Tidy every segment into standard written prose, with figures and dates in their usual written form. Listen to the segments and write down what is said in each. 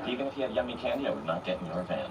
Even if he had yummy candy, I would not get in your van.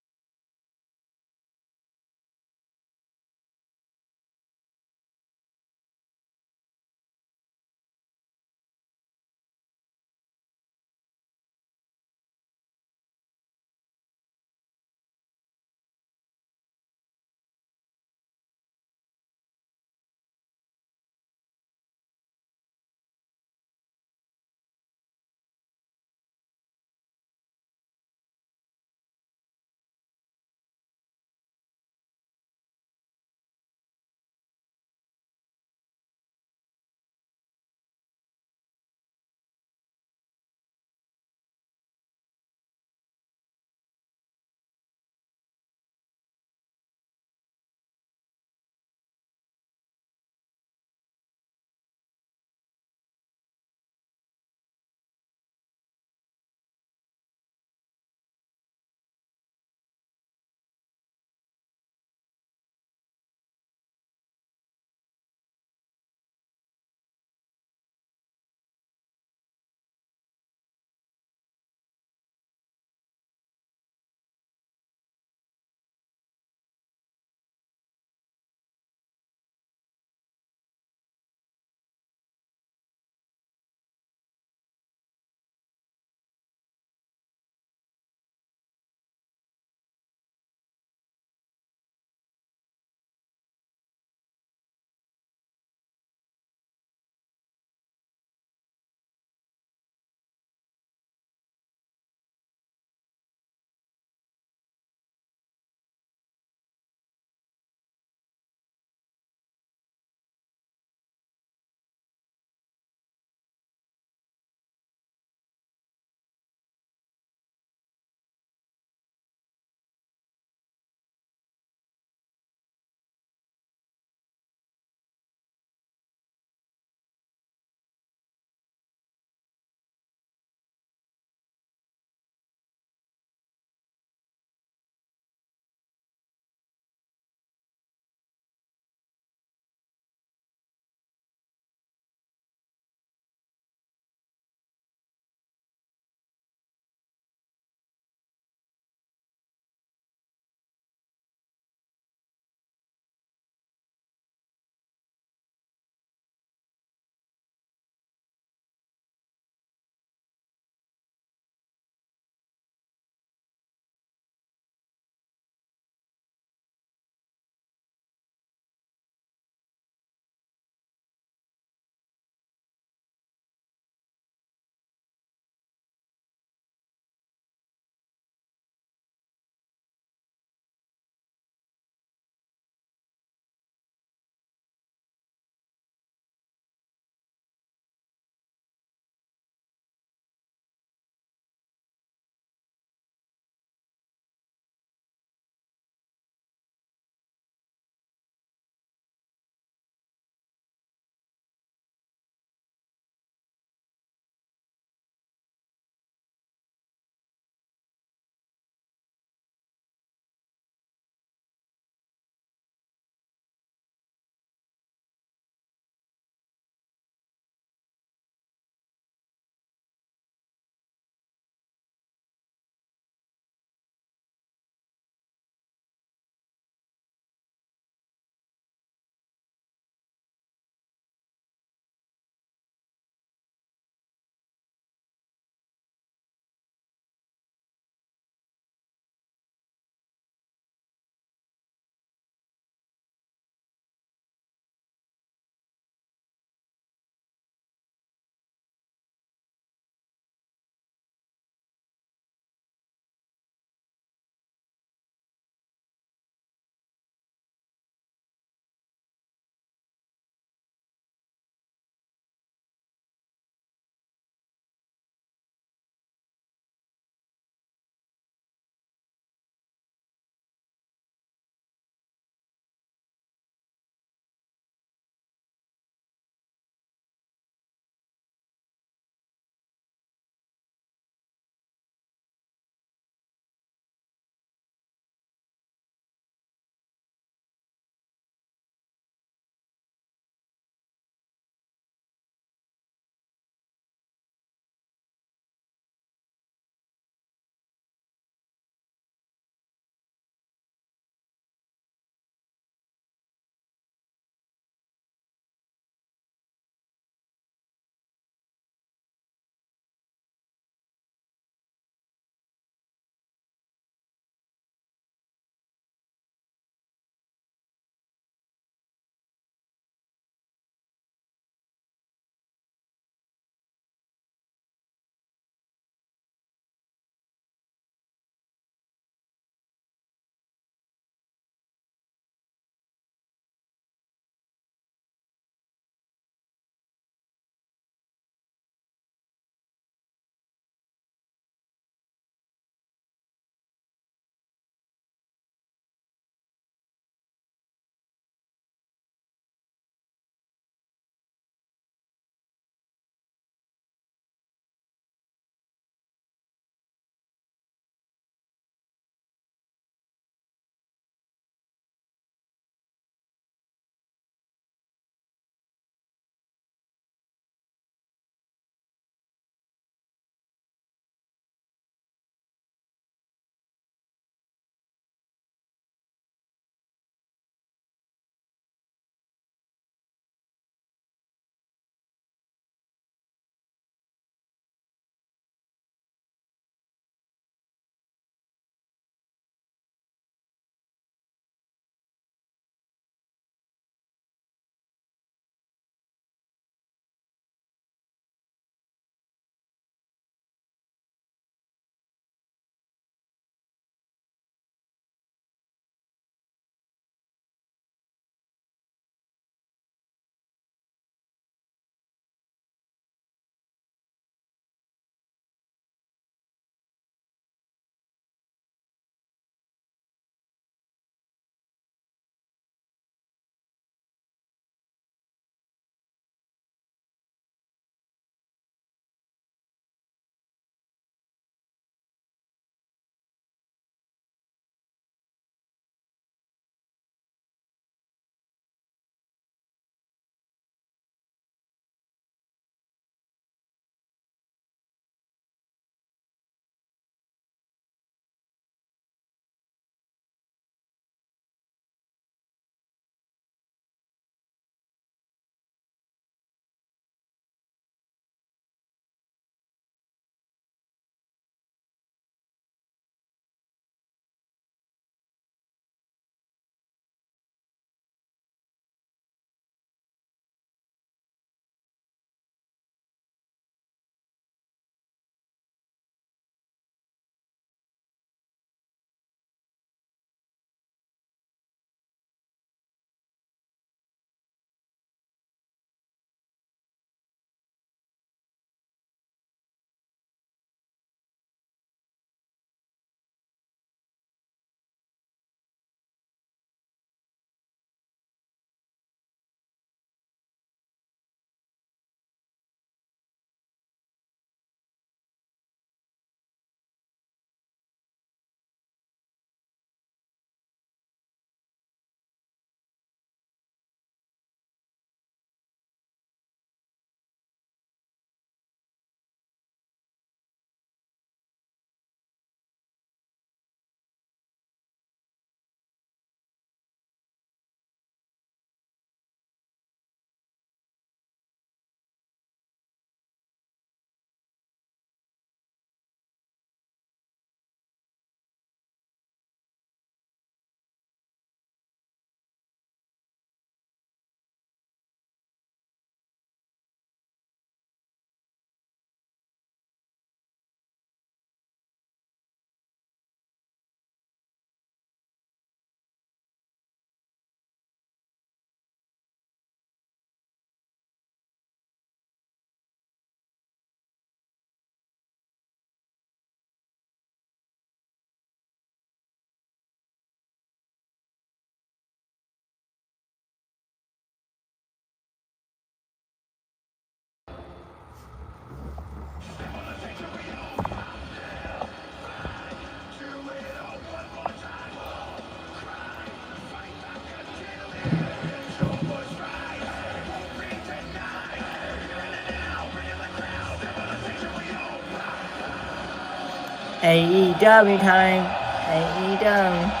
AEW time. AEW.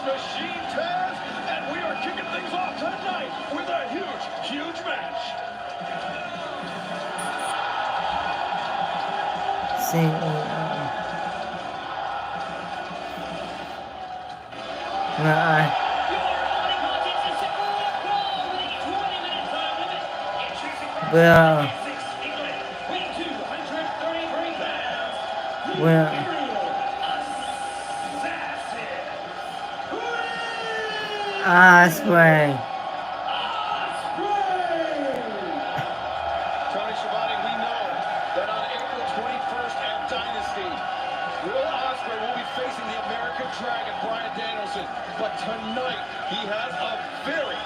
Machine Taz, and we are kicking things off tonight with a huge match. Osprey. Tony Schiavone, we know that on April 21st at Dynasty, Will Ospreay will be facing the American Dragon, Bryan Danielson. But tonight, he has a very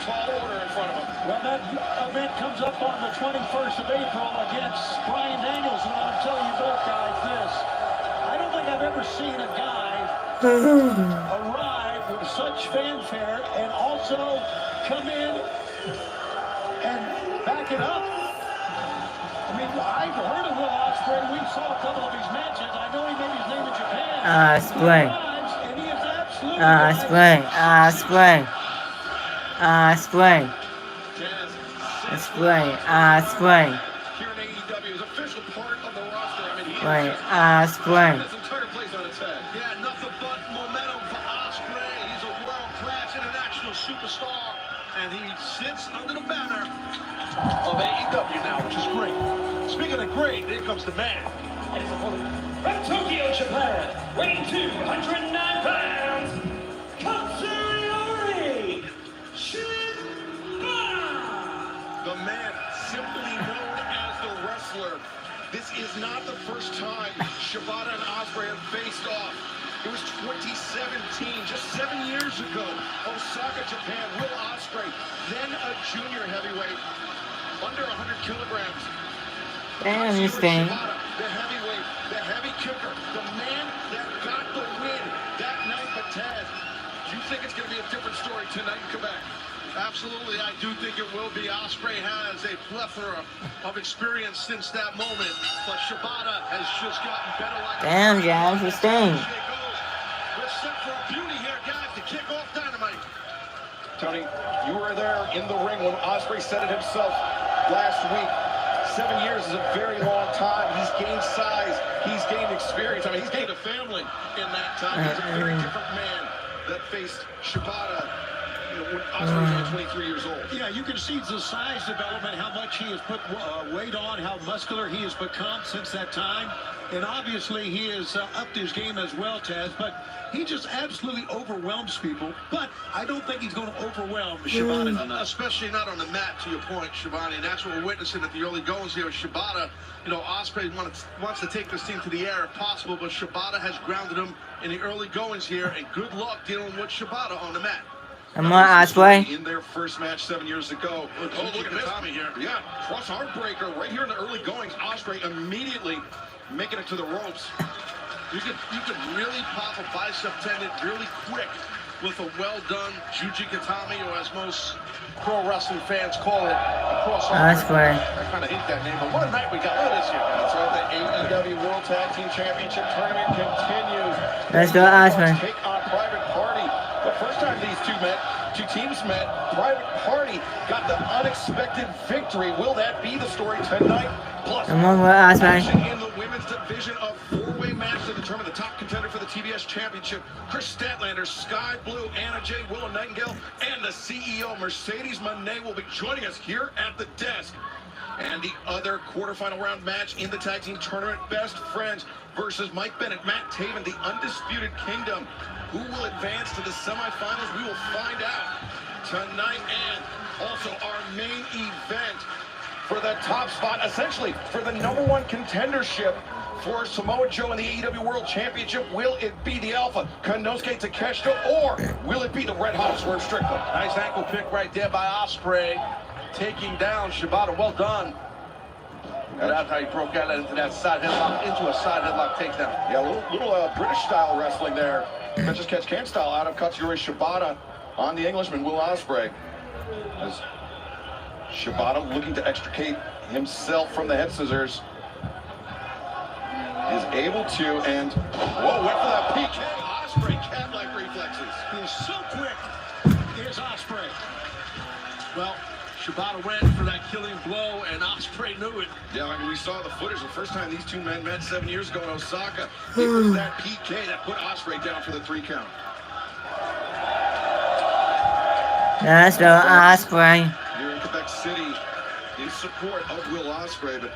tall order in front of him. Well, that event comes up on the 21st of April against Bryan Danielson. I'm telling you both guys this. I don't think I've ever seen a guy arrive with such fanfare and also come in and back it up. I mean, I've heard of Will Ospreay. We saw a couple of his matches. I know he made his name in Japan. Ospreay. And he is absolutely Ospreay. Ospreay. Ospreay. Ospreay. Ospreay. Here in AEW is official part of the roster. I mean, he Ospreay. this entire place on its head. Yeah, nothing but momentum for Ospreay. He's a world-class international superstar, and he sits under the banner of AEW now, which is great. Speaking of great, here comes the man. From Tokyo, Japan, weighing 209 pounds, Katsuyori Shibata. The man simply known as the wrestler. This is not the first time Shibata and Ospreay have faced off. It was 2017, just 7 years ago. Osaka, Japan, Will Ospreay, then a junior heavyweight, under 100 kilograms. Damn, this thing. The heavyweight, the heavy kicker, the man that got the win that night. But Taz, do you think it's going to be a different story tonight in Quebec? Absolutely, I do think it will be. Ospreay has a plethora of experience since that moment, but Shibata has just gotten better. Like Damn, Josh, this thing. We're set for a beauty here, guys, to kick off Dynamite. Tony, you were there in the ring when Ospreay said it himself last week. 7 years is a very long time. He's gained size. He's gained experience. I mean, he's gained A family in that time. He's a very different man that faced Shibata when Ospreay was only 23 years old. Yeah, you can see the size development, how much he has put weight on, how muscular he has become since that time. And obviously, he has upped his game as well, Taz. But he just absolutely overwhelms people. But I don't think he's going to overwhelm Shibata tonight. Especially not on the mat, to your point, Shibata. And that's what we're witnessing at the early goings here with Shibata. You know, Ospreay wants to take this team to the air if possible, but Shibata has grounded him in the early goings here. And good luck dealing with Shibata on the mat. I'm on Ospreay. In their first match 7 years ago. Oh, look at this. Tommy here. Yeah, cross arm breaker right here in the early goings. Ospreay immediately making it to the ropes. You could really pop a bicep tendon really quick with a well-done Jujikatami, or as most pro wrestling fans call it, a cross-arm Ospreay. I kind of hate that name, but what a night we got. Look at this here, guys. So the AEW World Tag Team Championship Tournament continues. Let's go, Ospreay. Take on Private Party. The first time these two teams met, Private Party got the unexpected victory. Will that be the story tonight? Plus, I'm on Ospreay. in the women's division, a four-way match to determine the top contender for the TBS Championship. Chris Statlander, Sky Blue, Anna Jay, Willow Nightingale, and the CEO, Mercedes Moné, will be joining us here at the desk. And the other quarterfinal round match in the tag team tournament, Best Friends versus Mike Bennett, Matt Taven, the Undisputed Kingdom. Who will advance to the semifinals? We will find out tonight. And also our main event for the top spot, essentially for the #1 contendership for Samoa Joe in the AEW World Championship. Will it be the Alpha, Konosuke Takeshita, or will it be the Red Hot Swerve Strickland? Nice ankle pick right there by Ospreay. taking down Shibata. Well done. And that's how he broke out into that side headlock, into a side headlock takedown. Yeah, a little British-style wrestling there. Catch as catch can style out of Katsuyori Shibata on the Englishman, Will Ospreay. As Shibata looking to extricate himself from the head scissors. Is able to, and whoa, went for that PK. Ospreay cat-like reflexes. He is so quick. Here's Ospreay. Well, Shibata went for that killing blow, and Ospreay knew it. Yeah, I mean, we saw the footage the first time these two men met 7 years ago in Osaka. It was that PK that put Ospreay down for the 3 count. Let's go, Ospreay. Here in Quebec City, in support of Will Ospreay, but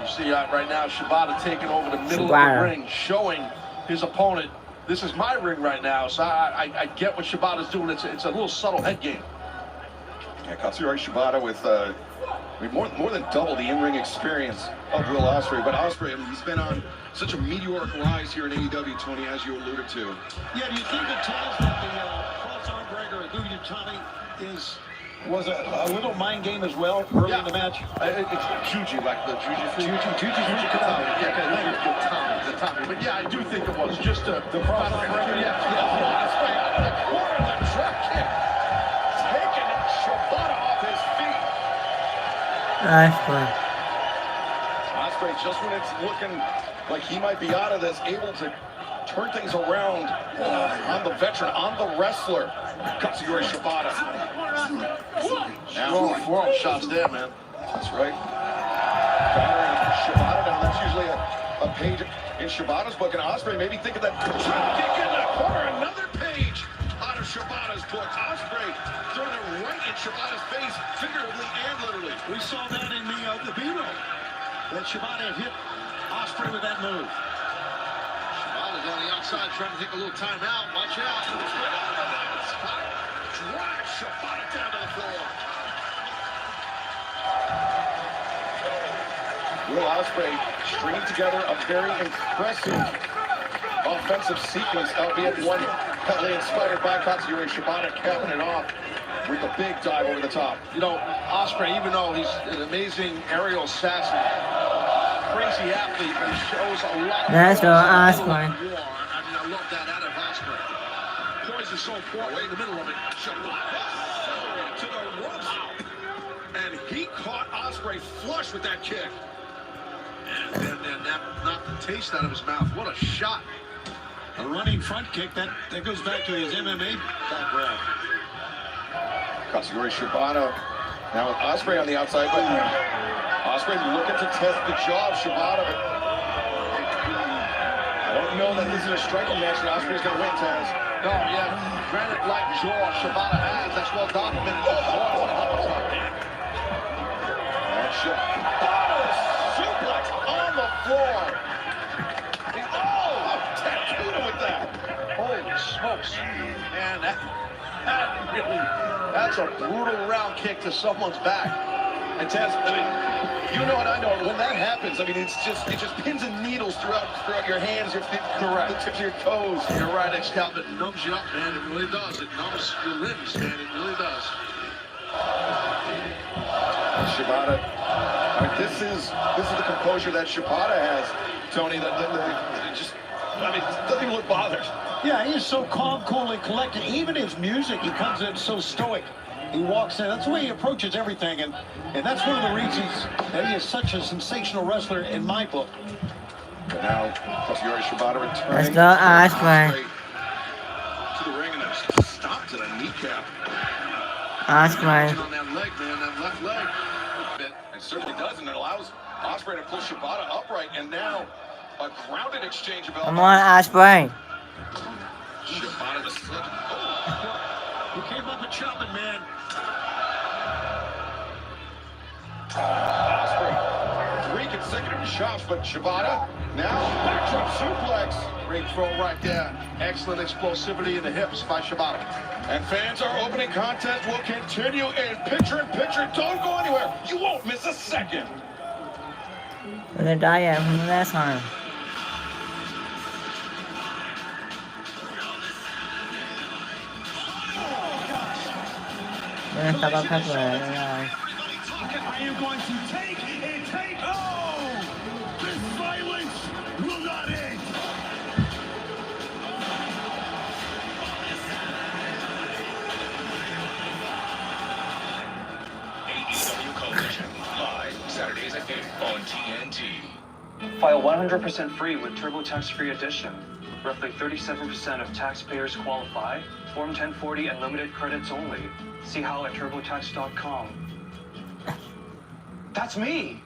you see right now Shibata taking over the middle of the ring, showing his opponent, this is my ring right now. So I get what Shibata's doing. It's a little subtle head game. Yeah, Katsuyori Shibata with I mean, more than double the in-ring experience of Will Ospreay. But Ospreay, I mean, he's been on such a meteoric rise here in AEW, Tony, as you alluded to. Yeah, do you think it tells that the cross-arm breaker, Guyu Tommy, was a little mind game as well early in the match? It's Juji, like the Juji. Juji Tommy. Yeah, the Tommy. But yeah, I do think it was just the cross-arm breaker. Yeah. Corner the drop kick. Taking Shibata off his feet. Ospreay. Ospreay, just when it's looking like he might be out of this, able to turn things around on the veteran, on the wrestler, Katsuyori Shibata. Now, forearm shots there, man. That's right. Countering Shibata, now that's usually a page in Shibata's book, and Ospreay maybe think of that Drop kick in the corner, another page out of Shibata's book. Ospreay throwing it right in Shibata's face, figuratively and literally. We saw that in the B-roll. That Shibata hit Ospreay with that move. Shibata's on the outside trying to take a little time out. Watch out. Drive Shibata down to the floor. Will Ospreay stringing together a very impressive offensive sequence, albeit one heavily inspired by Katsuyori Shibata, capping it off with a big dive over the top. You know, Ospreay, even though he's an amazing aerial assassin, crazy athlete, but he shows a lot of... Let's go, Ospreay. I mean, I love that out of Ospreay. Poise is so important right in the middle of it. Shibata to the ropes. And he caught Ospreay flush with that kick. And that knocked the taste out of his mouth. What a shot. A running front kick, that goes back to his MMA background. Katsuyori Shibata now with Ospreay on the outside, but Ospreay looking to test the jaw of Shibata. But I don't know that this is a striking match and Ospreay's going to win, Taz. No, yeah, granite-like jaw Shibata has. That's well documented. And Shibata's suplex on the floor. Tattooed him with that. Holy smokes. Man, that's a brutal round kick to someone's back. And Taz, I mean, you know what I know. When that happens, I mean, it just pins and needles throughout your hands, your feet, the tips of your toes. You're right, Excalibur. It numbs you up, man. It really does. It numbs your limbs, man. It really does. Shibata. I mean, this is the composure that Shibata has, Tony. That just, I mean, doesn't even look bothered. Yeah, he is so calm, cool, and collected. Even his music, he comes in so stoic. He walks in. That's the way he approaches everything, and that's one of the reasons that he is such a sensational wrestler in my book. But now, Katsuyori Shibata returning. Let's go, Ospreay. To the ring and a stop to the kneecap. Ospreay. On that leg, man, that left leg. It certainly does, and it allows Ospreay to pull Shibata upright, and now a grounded exchange of Come on, Ospreay. Shibata just slipped. He came up and chopping, man. Ospreay, 3 consecutive chops, but Shibata now backdrop suplex. Great throw right there. Excellent explosivity in the hips by Shibata. And fans, our opening contest will continue in picture-in-picture. Don't go anywhere. You won't miss a second. We're gonna die out from the last time. We're gonna stop up everywhere. I am going to take and take. Oh! This violence will not end. AEW Collision, live Saturdays at 8 on TNT. File 100% free with TurboTax Free Edition. Roughly 37% of taxpayers qualify. Form 1040 and limited credits only. See how at TurboTax.com. That's me!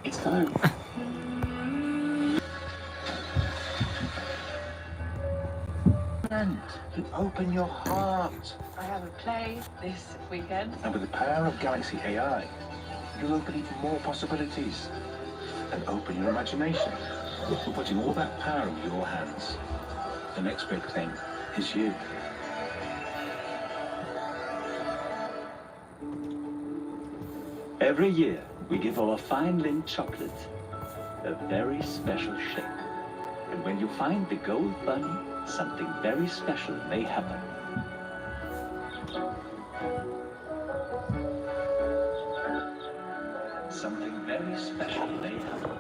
It's time. And open your heart. I have a play this weekend. And with the power of Galaxy AI, you'll open even more possibilities. And open your imagination. We're putting all that power in your hands. The next big thing is you. Every year, we give our fine Lindt chocolate a very special shape. And when you find the gold bunny, something very special may happen. Something very special may happen.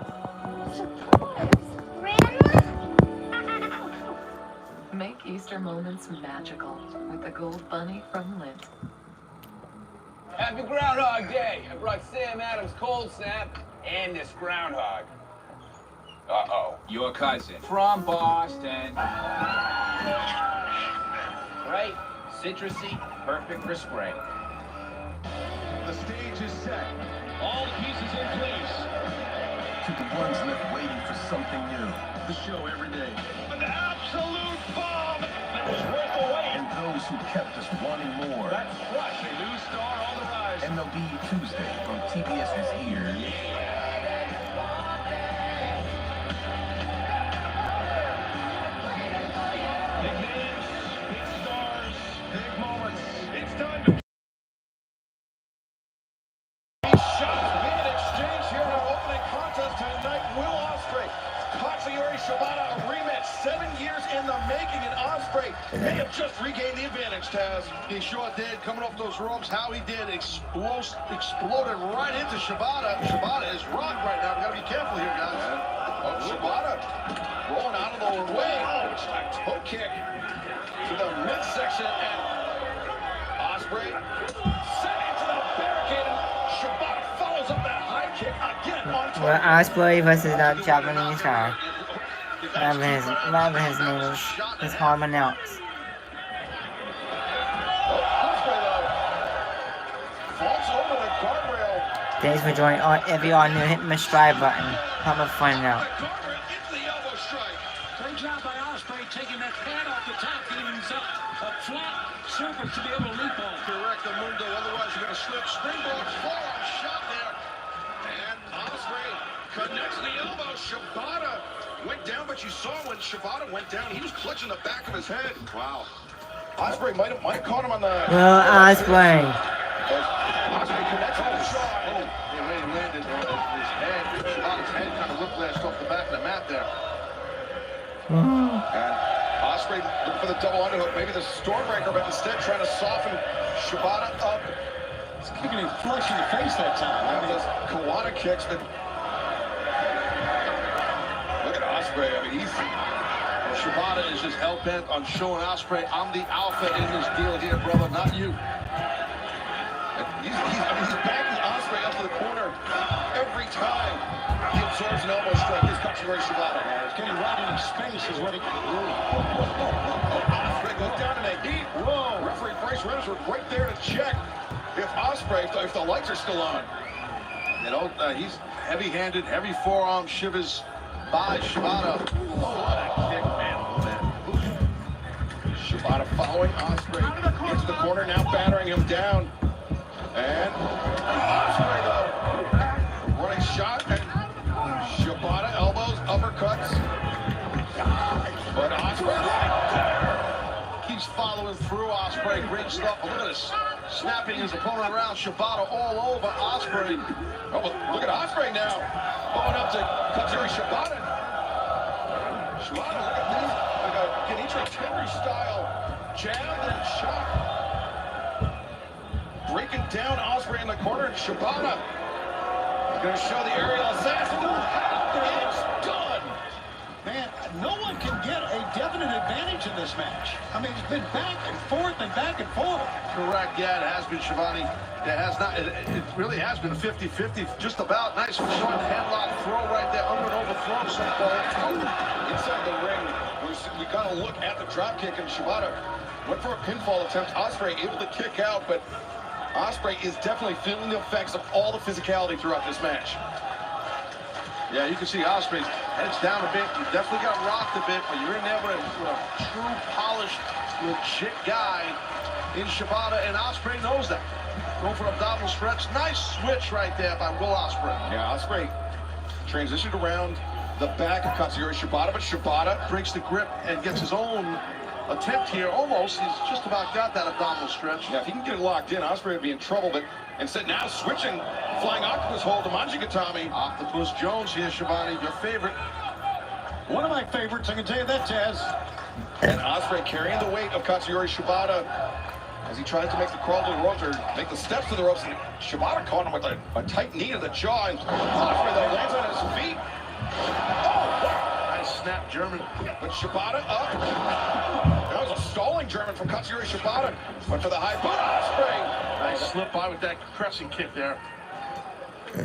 Make Easter moments magical with the gold bunny from Lindt. Happy Groundhog Day! I brought Sam Adams Cold Snap and this groundhog. Uh-oh. Your cousin. From Boston. Right? Citrusy, perfect for spring. The stage is set. All the pieces in place. To the ones left waiting for something new. The show every day. An absolute bomb that was worth the wait. And those who kept us wanting more. That's Rush, a new star on the rise. MLB Tuesday on TBS is here. Big names, big stars, big moments. It's time to... Shots being exchanged here in our opening contest tonight. Will Ospreay, Katsuyori Shibata, a rematch 7 years in the making, and Ospreay may have just regained the advantage, Taz. He sure did. Coming off those ropes, how he did exploded right into Shibata. Shibata is rocked right now. We gotta be careful here, guys. Oh, Shibata rolling out of the way. Oh, it's a toe kick to the midsection, and Ospreay sent into the barricade. Shibata follows up that high kick again on top. Well, Ospreay versus that Japanese guy. Whatever his name is. It's hard to pronounce. Thanks for joining. If you are new, hit the subscribe button. Help us find out. Great job by Ospreay taking that pad off the top, giving himself a flat surface to be able to leap on. Correct the mundo, otherwise you're going to slip. Springboard forearm shot there. And Ospreay connects the elbow. Shibata went down, but you saw when Shibata went down, he was clutching the back of his head. Wow. Ospreay might have caught him on the... Well, Ospreay. Ospreay connects on the shot. Oh, he landed on his head. Shibata's head kind of whiplashed off the back of the mat there. And Ospreay looking for the double underhook, maybe the Stormbreaker, but instead trying to soften Shibata up. He's kicking him flush in the face that time. Now those Kawana kicks that... Look at Ospreay. I mean, Shibata is just hell-bent on showing Ospreay, I'm the alpha in this deal here, brother, not you. He's backing Ospreay up to the corner every time he absorbs an elbow strike. Here's Katsuyori Shibata. He's getting right in his space is what he... Ospreay goes down in a heat. Whoa. Referee Bryce Rennersworth right there to check if Ospreay, if the lights are still on. You know, he's heavy-handed, heavy forearm shivers by Shibata. Oh, what a kick, man. Oh, man. Shibata following Ospreay into the corner, now battering him down. And Ospreay, though, running shot, and Shibata elbows, uppercuts. But Ospreay keeps following through. Ospreay, great stuff. But look at this, snapping his opponent around. Shibata all over Ospreay. Oh, but look at Ospreay now, going up to Katsuyori Shibata. Shibata, look at these, like a Genichiro Terry style jab and shot. breaking down Ospreay in the corner. Shibata going to show the aerial assassin. It's done. Man, no one can get a definite advantage in this match. I mean, it's been back and forth and back and forth. Correct, yeah, it has been, Shivani. It has not. It really has been a 50-50, just about. Nice one, showing the headlock throw right there, under and overthrow some ball. Inside the ring, we got to look at the drop kick, and Shibata went for a pinfall attempt. Ospreay able to kick out, but Ospreay is definitely feeling the effects of all the physicality throughout this match. Yeah, you can see Ospreay's head's down a bit. You definitely got rocked a bit, but you're in there with a true, polished, legit guy in Shibata, and Ospreay knows that. Going for an abdominal stretch. Nice switch right there by Will Ospreay. Yeah, Ospreay transitioned around the back of Katsuyori Shibata, but Shibata breaks the grip and gets his own attempt here. Almost. He's just about got that abdominal stretch. Yeah, if he can get it locked in, Ospreay would be in trouble, but instead now switching, flying octopus hold to Manjigatami. Octopus Jones here, Shivani, your favorite. One of my favorites, I can tell you that, Taz. And Ospreay carrying the weight of Katsuyori Shibata as he tries to make the crawl to the ropes, or make the steps to the ropes. And Shibata caught him with a tight knee to the jaw, and Ospreay though lands on his feet. Oh, nice snap German. But Shibata up. That was a stalling German from Katsuyori Shibata. Went for the high butt. Ospreay. Nice slip by with that crescent kick there.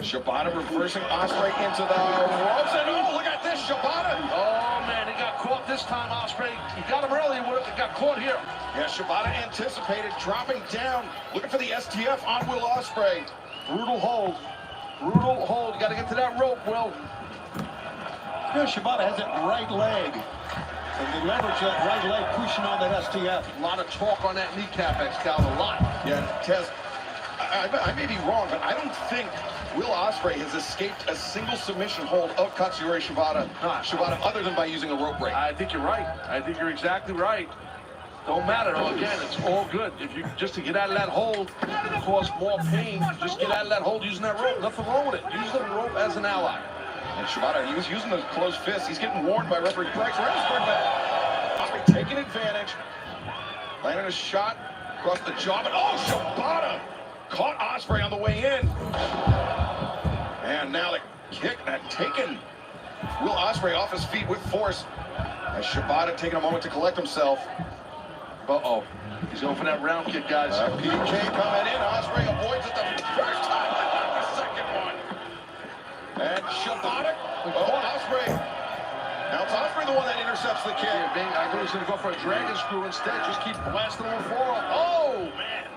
Shibata reversing Ospreay into the ropes, and oh, look at this, Shibata! Oh man, he got caught this time, Ospreay. He got him early, he got caught here. Yeah, Shibata anticipated, dropping down, looking for the STF on Will Ospreay. Brutal hold. Brutal hold. You got to get to that rope, Will. You know, Shibata has that right leg. And they leverage that right leg pushing on that STF. A lot of talk on that kneecap, Excalibur. A lot. Yeah, Tez, I may be wrong, but I don't think Will Ospreay has escaped a single submission hold of Katsuyori Shibata other than by using a rope break. I think you're right. I think you're exactly right. Don't matter though, again, it's all good. If you just to get out of that hold, cause more pain, just get out of that hold using that rope. Nothing wrong with it. Use the rope as an ally. And Shibata, he was using those closed fists. He's getting warned by referee Bryce Remsburg, but Ospreay taking advantage. Landing a shot across the jaw, but oh, Shibata caught Ospreay on the way in. And now the kick that taken Will Ospreay off his feet with force. As Shibata taking a moment to collect himself. Uh-oh. He's going for that round kick, guys. PK coming in. Ospreay avoids it the first time. The second one. And Shibata. Oh, Ospreay. Now it's Ospreay the one that intercepts the kick. Yeah, I thought he was going to go for a dragon screw instead. Just keep blasting him with forearm. Oh, man.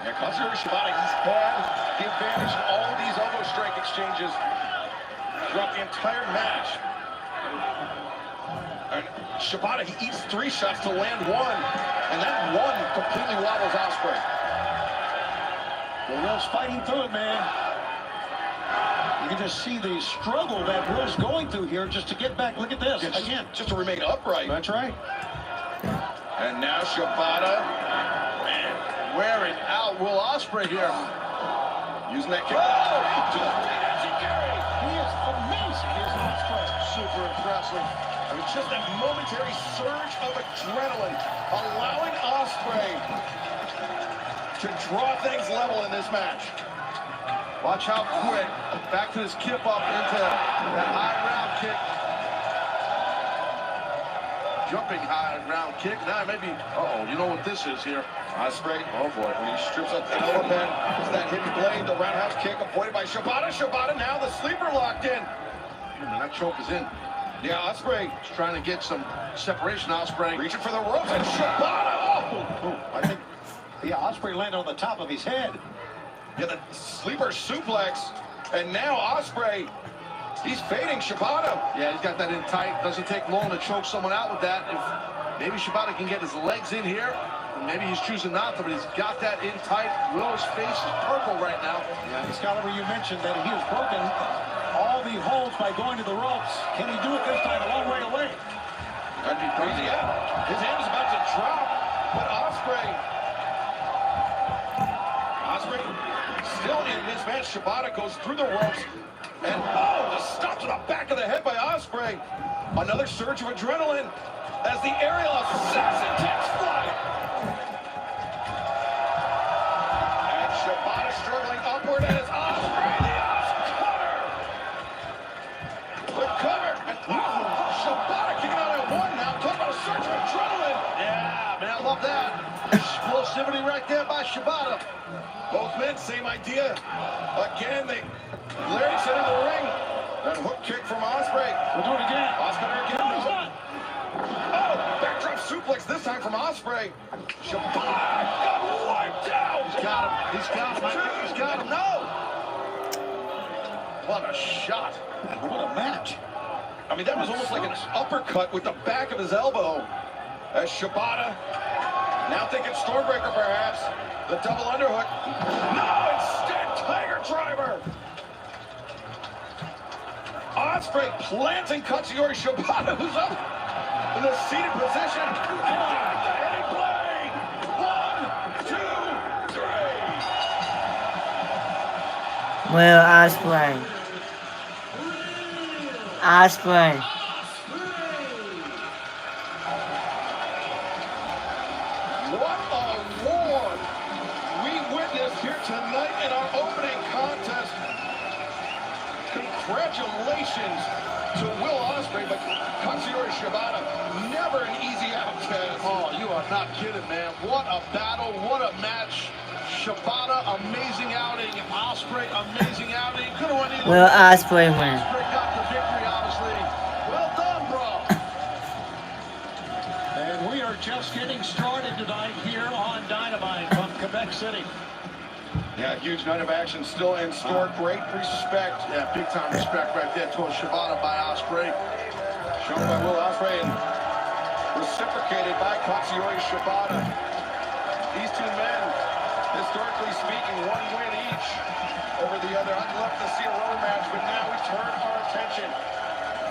Yeah, Katsuyori Shibata, he's had the advantage in all of these elbow strike exchanges throughout the entire match. And Shibata, he eats 3 shots to land 1, and that one completely wobbles Ospreay. Will's fighting through it, man. You can just see the struggle that Will's going through here just to get back. Look at this, again. Just to remain upright. That's right. And now Shibata, wearing out Will Ospreay here. Using that kick. Oh! He is amazing, isn't Ospreay? Super impressive. It was just that momentary surge of adrenaline, allowing Ospreay to draw things level in this match. Watch how quick. Back to his kip up into that high round kick. Jumping high round kick. Now maybe, you know what this is here. Ospreay, oh boy, when he strips up the elbow pad, it's that hidden blade, the roundhouse kick avoided by Shibata. Shibata now the sleeper locked in. And that choke is in. Yeah, Ospreay He's trying to get some separation. Ospreay reaching for the ropes, and Shibata, I think, Ospreay landed on the top of his head. Yeah, the sleeper suplex, and now Ospreay, he's fading Shibata. Yeah, he's got that in tight. Doesn't take long to choke someone out with that. If maybe Shibata can get his legs in here, and maybe he's choosing not to, but he's got that in tight. Will's face is purple right now. Yeah, Excalibur, you mentioned that he has broken all the holds by going to the ropes. Can he do it this time? A long way away. That'd be crazy. Yeah. His hand is about to drop, but Ospreay still in this match. Shibata goes through the ropes, and the stop to the back of the head by Ospreay. Another surge of adrenaline as the aerial assassin takes flight. And impulsivity right there by Shibata. Both men, same idea. Again, Larry set in the ring. That hook kick from Ospreay. We'll do it again. Ospreay again. No. Oh, backdrop suplex this time from Ospreay. Shibata got wiped out. He's got him. He's got him. He's got him. No. What a shot. What a match. I mean, that was almost like an uppercut with the back of his elbow. As Shibata, now thinking Stormbreaker perhaps. The double underhook. No, instead, Tiger Driver. Ospreay planting Katsuyori Shibata, who's up in the seated position. And the heading play. 1, 2, 3. Will Ospreay. Ospreay. What a war we witnessed here tonight in our opening contest. Congratulations to Will Ospreay, but Katsuyori Shibata, never an easy out, Taz. Oh, you are not kidding, man. What a battle, what a match. Shibata, amazing outing. Ospreay, amazing outing. Could have won either. Will Ospreay win? Ospreay got the victory, obviously. Well done, bro. And we are just getting started tonight here on Dynamite from Quebec City. Yeah, huge night of action still in store. Great respect. Yeah, big time respect right there towards Shibata by Ospreay. Shown by Will Ospreay and reciprocated by Katsuyori Shibata. These two men, historically speaking, one win each over the other. I'd love to see a rubber match, but now we turn our attention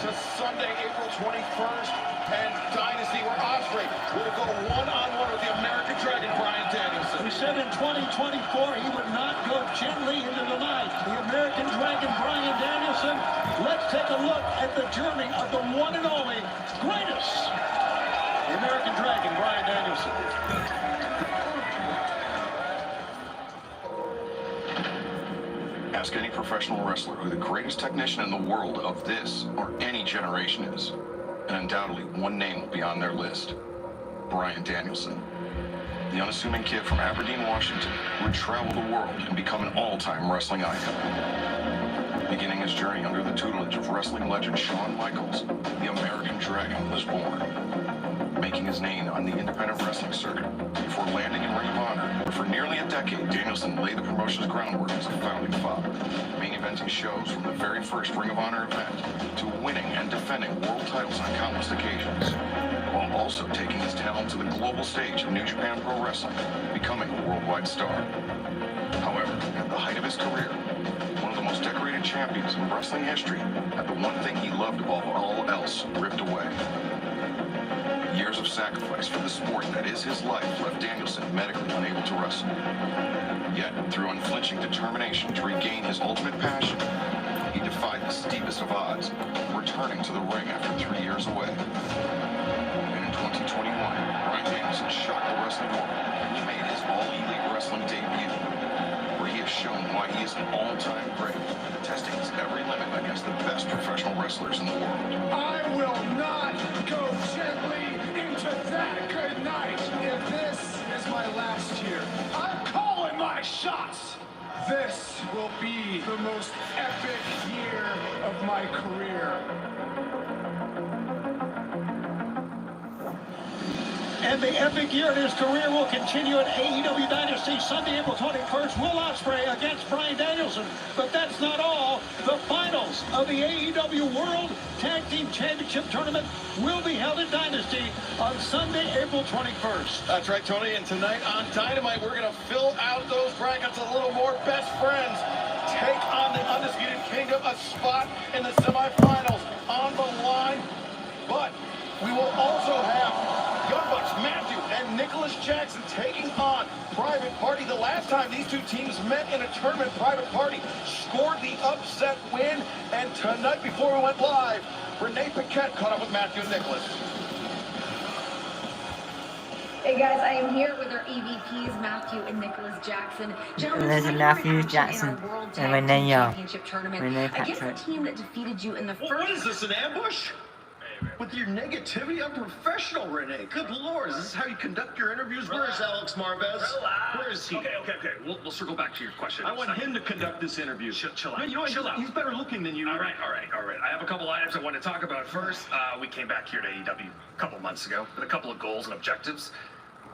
to Sunday, April 21st, and Dynasty, where Ospreay will go one-on-one with the American Dragon, Bryan Danielson. We said in 2024 he would not go gently into the night. The American Dragon, Bryan Danielson. Let's take a look at the journey of the one and only greatest. The American Dragon, Bryan Danielson. Ask any professional wrestler who the greatest technician in the world of this or any generation is, and undoubtedly one name will be on their list: Bryan Danielson. The unassuming kid from Aberdeen, Washington, would travel the world and become an all-time wrestling icon. Beginning his journey under the tutelage of wrestling legend Shawn Michaels, the American Dragon was born. Making his name on the independent wrestling circuit before landing in Ring of Honor, where for nearly a decade Danielson laid the promotion's groundwork as a founding father, main eventing shows from the very first Ring of Honor event to winning and defending world titles on countless occasions, while also taking his talent to the global stage of New Japan Pro Wrestling, becoming a worldwide star. However, at the height of his career, one of the most decorated champions in wrestling history had the one thing he loved above all else ripped away. Years of sacrifice for the sport that is his life left Danielson medically unable to wrestle. Yet, through unflinching determination to regain his ultimate passion, he defied the steepest of odds, returning to the ring after 3 years away. And in 2021, Bryan Danielson shocked the wrestling world and made his all-elite wrestling debut, where he has shown why he is an all-time great, testing his every limit against the best professional wrestlers in the world. I will not go gently into that good night. If this is my last year, I'm calling my shots. This will be the most epic year of my career. And the epic year in his career will continue at AEW Dynasty Sunday, April 21st. Will Ospreay against Bryan Danielson. But that's not all. The finals of the AEW World Tag Team Championship Tournament will be held at Dynasty on Sunday, April 21st. That's right, Tony. And tonight on Dynamite, we're going to fill out those brackets a little more. Best friends take on the Undisputed Kingdom, a spot in the semifinals on the line. But we will also have Young Bucks, Matthew, and Nicholas Jackson taking on Private Party. The last time these two teams met in a tournament, Private Party scored the upset win. And tonight, before we went live, Renee Paquette caught up with Matthew and Nicholas. Hey guys, I am here with our EVPs, Matthew and Nicholas Jackson. Gentlemen, There's tonight Matthew we're in action Jackson in our World and Tag Renee Team Young. Championship Tournament Renee against the Patrick. team that defeated you in the What first. is this, an ambush? With your negativity, I'm professional, Renee. Good lord, is this how you conduct your interviews? Where's Alex Marvez? Where is he? Okay. We'll circle back to your question. I want him to conduct this interview. Chill out. Man, you know what? Chill out. He's better looking than you. All right. I have a couple items I want to talk about. First, we came back here to AEW a couple months ago with a couple of goals and objectives.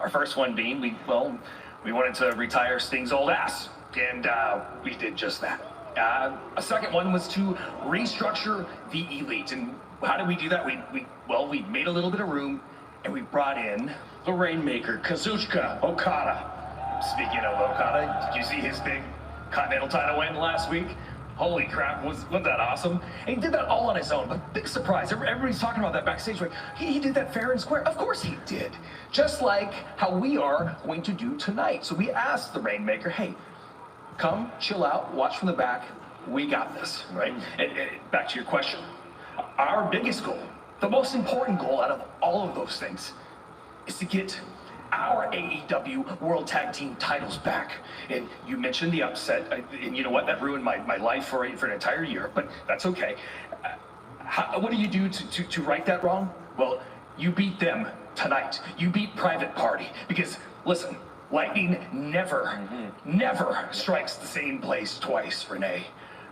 Our first one being, we wanted to retire Sting's old ass, and we did just that. A second one was to restructure the Elite, and how did we do that? We made a little bit of room, and we brought in the Rainmaker, Kazuchika Okada. Speaking of Okada, did you see his big Continental title win last week? Holy crap, wasn't that awesome? And he did that all on his own, but big surprise. Everybody's talking about that backstage. Like, he did that fair and square. Of course he did. Just like how we are going to do tonight. So we asked the Rainmaker, hey, come, chill out, watch from the back. We got this, right? And back to your question. Our biggest goal, the most important goal out of all of those things, is to get our AEW World Tag Team titles back. And you mentioned the upset, and you know what? That ruined my life for an entire year, but that's okay. What do you do to right that wrong? Well, you beat them tonight. You beat Private Party. Because, listen, lightning never strikes the same place twice, Renee.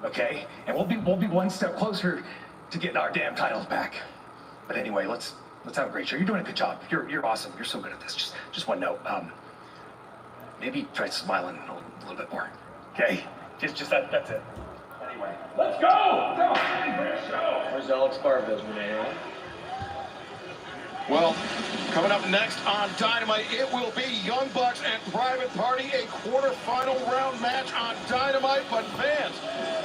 Okay? And we'll be one step closer to getting our damn titles back. But anyway, let's have a great show. You're doing a good job. You're awesome. You're so good at this. Just one note. Maybe try smiling a little bit more. Okay? Just that's it. Anyway, let's go! Come on, great show. Where's Alex Marvez, Renee? Well, coming up next on Dynamite, it will be Young Bucks and Private Party, a quarterfinal round match on Dynamite. But fans,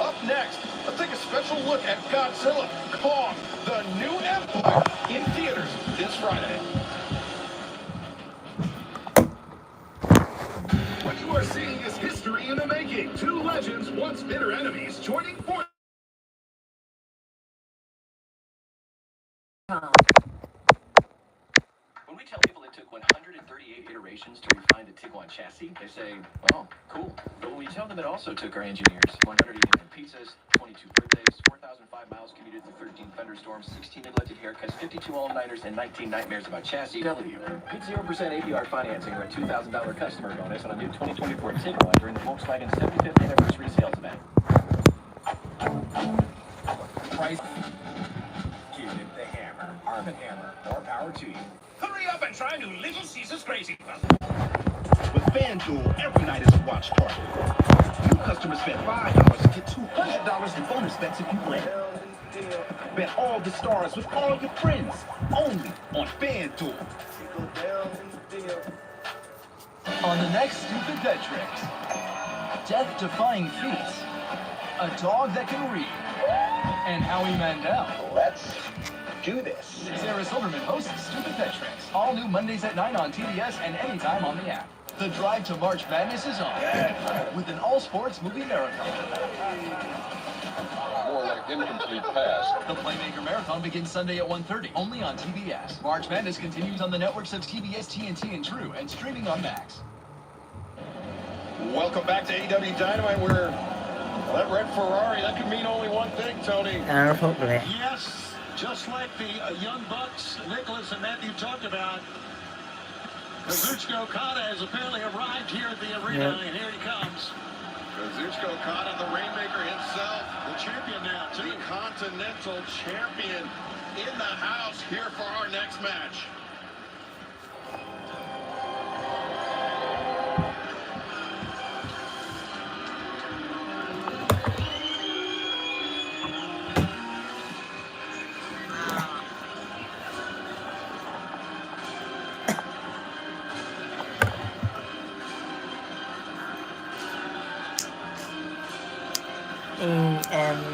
up next, let's take a special look at Godzilla, Kong, the New Empire in theaters this Friday. What you are seeing is history in the making. Two legends, once bitter enemies, joining forces. When we tell people it took 138 iterations to refine the Tiguan chassis, they say, oh, cool. But when we tell them it also took our engineers 180 different pizzas, 22 birthdays, 4,005 miles commuted through 13 thunderstorms, 16 neglected haircuts, 52 all-nighters, and 19 nightmares about chassis, tell you, get 0% APR financing or a $2,000 customer bonus on a new 2024 Tiguan during the Volkswagen 75th anniversary sales event. Price. Give it the hammer. Arm & Hammer. More power to you. Hurry up and try new Little Caesars Crazy Club. With FanDuel, every night is a watch party. New customers bet $5 to get $200 in bonus bets if you win. Bet all the stars with all your friends, only on FanDuel. On the next Stupid Bet Tricks, death-defying feats, a dog that can read, and Howie Mandel. Let's do this. Sarah Silverman hosts Stupid Bet Tricks, all new Mondays at 9 on TBS and anytime on the app. The drive to March Madness is on, with an all-sports movie marathon. More like incomplete pass. The Playmaker Marathon begins Sunday at 1:30, only on TBS. March Madness continues on the networks of TBS, TNT, and True, and streaming on Max. Welcome back to AEW Dynamite, where that red Ferrari, that could mean only one thing, Tony. Probably. Yes, just like the Young Bucks, Nicholas and Matthew talked about. Kazuchika Okada has apparently arrived here at the arena, and here he comes. Kazuchika Okada, the Rainmaker himself, the champion now, too. The Continental Champion in the house here for our next match.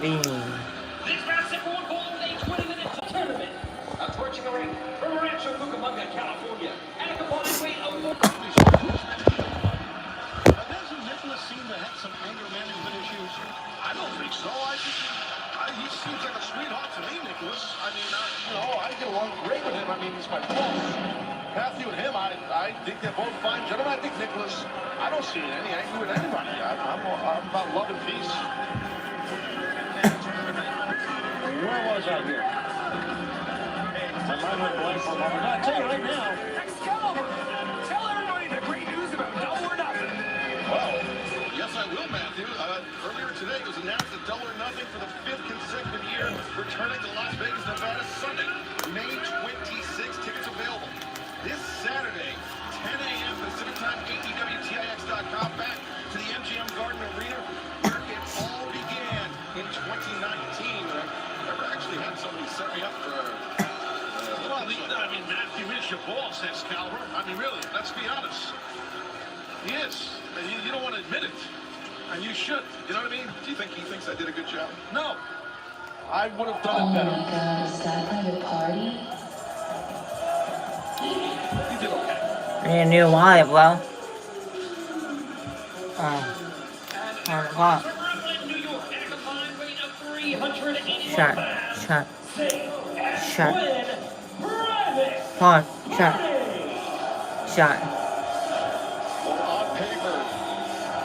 EMV. These rats have won Golden Age 20-minute tournament. Approaching the ring from Rancho Cucamonga, California, at a combined weight of Doesn't Nicholas seem to have some anger management issues? I don't think so. He seems like a sweetheart to me, Nicholas. I mean, I get along great with him. I mean, he's my boss. Matthew and him, I think they're both fine gentlemen. I think Nicholas, I don't see any anger with anybody. I'm about love and peace. Where was I here? My mind went blank for a moment. I'll tell you right now. Excalibur, tell everybody the great news about Double or Nothing. Well, yes, I will, Matthew. Earlier today, it was announced that Double or Nothing for the 5th consecutive year, returning to Las Vegas, Nevada, Sunday, May 26th. Tickets available this Saturday, 10 a.m. Pacific Time, AEWTIX.com, back to the MGM Garden Arena, where it all began in 2019. I never actually had somebody set me up for. Well, I mean, Matthew is your boss, Excalibur. I mean, really, let's be honest. He is. And you don't want to admit it. And you should. You know what I mean? Do you think he thinks I did a good job? No. I would have done it better. Oh my God, is that private party? You did okay. I need a new wallet, bro. God. Shot. Hold on. Shot. Well, on paper,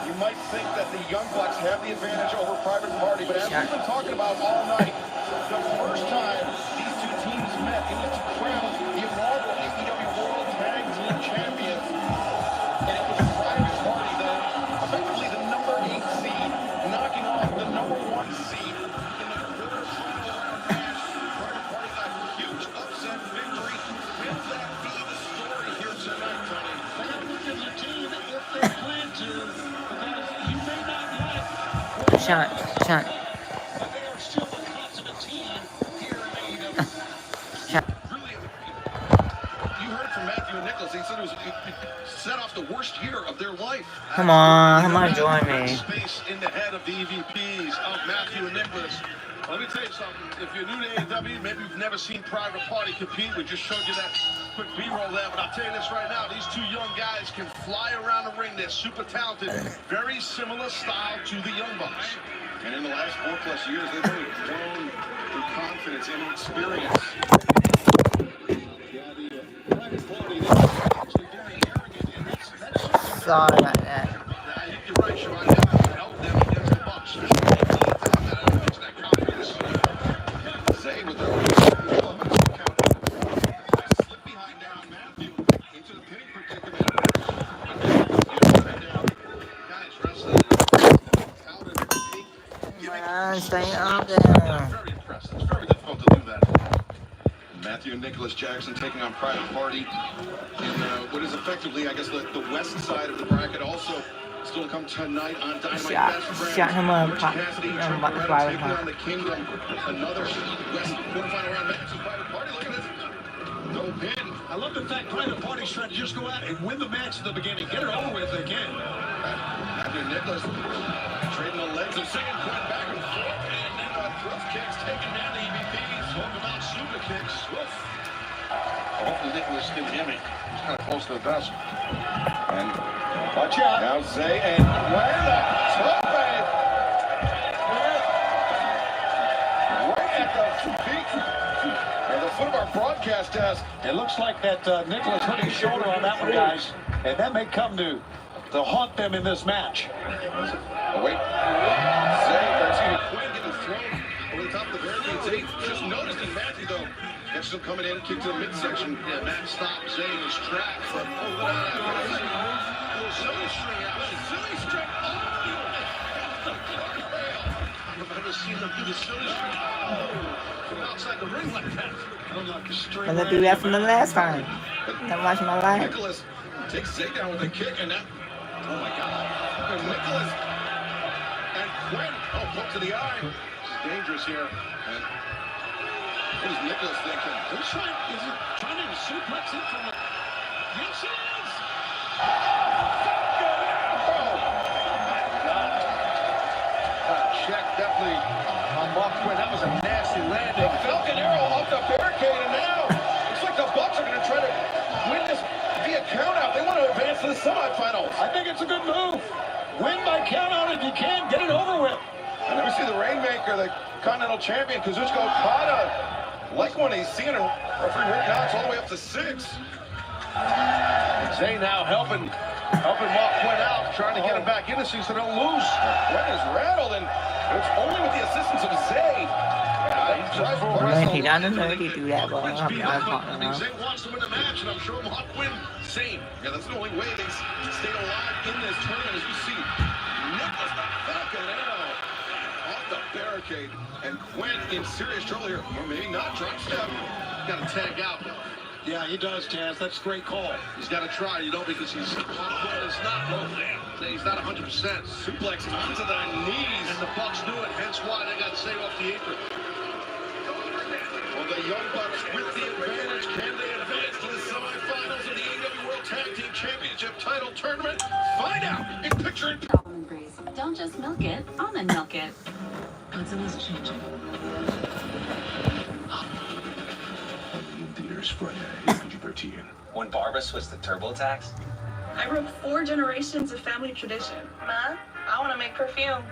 you might think that the Young Bucks have the advantage over Private Party, but as we've been talking about all night, the first time these two teams met, it was to crown the inaugural AEW World Tag Team Champions. And it was Private Party then, effectively the number 8 seed, knocking off the number 1 seed in the quarterfinal match. Private Party got a huge upset victory. Will that be the story here tonight, Tony? Look at the team if they plan to, because you may not like Shot. but they are still a consummate team here in AEW. Really, you heard from Matthew and Nicholas. He said it set off the worst year of their life. Come on, join me. Space in the head of the EVPs of Matthew and Nicholas. Let me tell you something. If you're new to AEW, maybe you've never seen Private Party compete. We just showed you that quick B-roll there. But I'll tell you this right now. These two young guys can fly around the ring. They're super talented. Very similar style to the Young Bucks. And in the last 4+ years, they've really grown through confidence and experience. Yeah, the Private Party, they're actually very arrogant, and that's Sorry about that. You're right, Siobhan. That helped them against the Bucks. That confidence. Zay with the slip behind now, Matthew into the pinning predicament. Guys, wrestling. Stay up there. Very impressed. It's very difficult to do that. Matthew and Nicholas Jackson taking on Private Party in what is effectively, I guess, the west side of the bracket. Also, still to come tonight on Dynamite. Shot him up. Cassidy I'm about to taking fly with on him. the Kingdom. Another West quarterfinal round match with Private Party. Look at this. No pin. I love the fact Private Party's trying to just go out and win the match at the beginning. Get it over with again. Matthew and Nicholas trading the legs of second point back and forth. And then rough kicks taking down the EVPs. Talk about super kicks. Woof. Hopefully Nicholas can hear me. He's kind of close to the desk. And watch out. Now Zay and where the top man. Right at the feet. At the foot of our broadcast desk. It looks like that Nicholas hurt his shoulder on that one, guys. And that may come to haunt them in this match. Oh, wait. Zay, Quinn getting thrown over the top of the barricade. Zay just noticed it. Matthew, though. Next one coming in, kick to the midsection. Yeah, Matt stopped Zay in his tracks. But, oh, look at that. Little silly string out. Silly string. I've never seen them do the silly string. From outside the ring like that. Like a string. But they do that from the last time. That watching my life. Nicholas takes Zay down with a kick, and that. Oh my God. And Nicholas and Quinn. Oh, hook to the eye. Dangerous here. And what is Nicholas thinking? Is he trying to suplex him from the... Yes, he is! Check definitely on Mark Quinn. That was a nasty landing. Falcon Arrow off the barricade, and now looks like the Bucks are going to try to win this via countout. They want to advance to the semifinals. I think it's a good move. Win by countout if you can. Get it over with. And then we see the Rainmaker, the Continental Champion, Kazuchika Okada. Like one he's seeing a referee right now, it's all the way up to 6. Zay now helping Mark Quinn out, trying to get him back in the scene so they don't lose. Quinn is rattled, and it's only with the assistance of Zay. He doesn't know he do that, but I'm not talking about. Zay wants to win the match, and I'm sure Mark Quinn, same. Yeah, that's the only way they stay alive in this tournament, as you see. Nicholas the Falcon arrow off the barricade, and Quinn in serious trouble here, or maybe not. Drop step, got to tag out. Yeah, he does, Taz. That's a great call. He's got to try, you know, because he's not 100%. Suplex onto the knees, and the Bucks do it. Hence why they got Zay off the apron. Well, the Young Bucks with the advantage. Can they advance to the semifinals of the AEW World Tag Team Championship title tournament? Find out in picture in Almond breeze. Don't just milk it, almond milk it. Godzilla's changing. In theaters Friday, PG-13. When Barbara switched to TurboTax? I broke 4 generations of family tradition. Ma, I want to make perfume.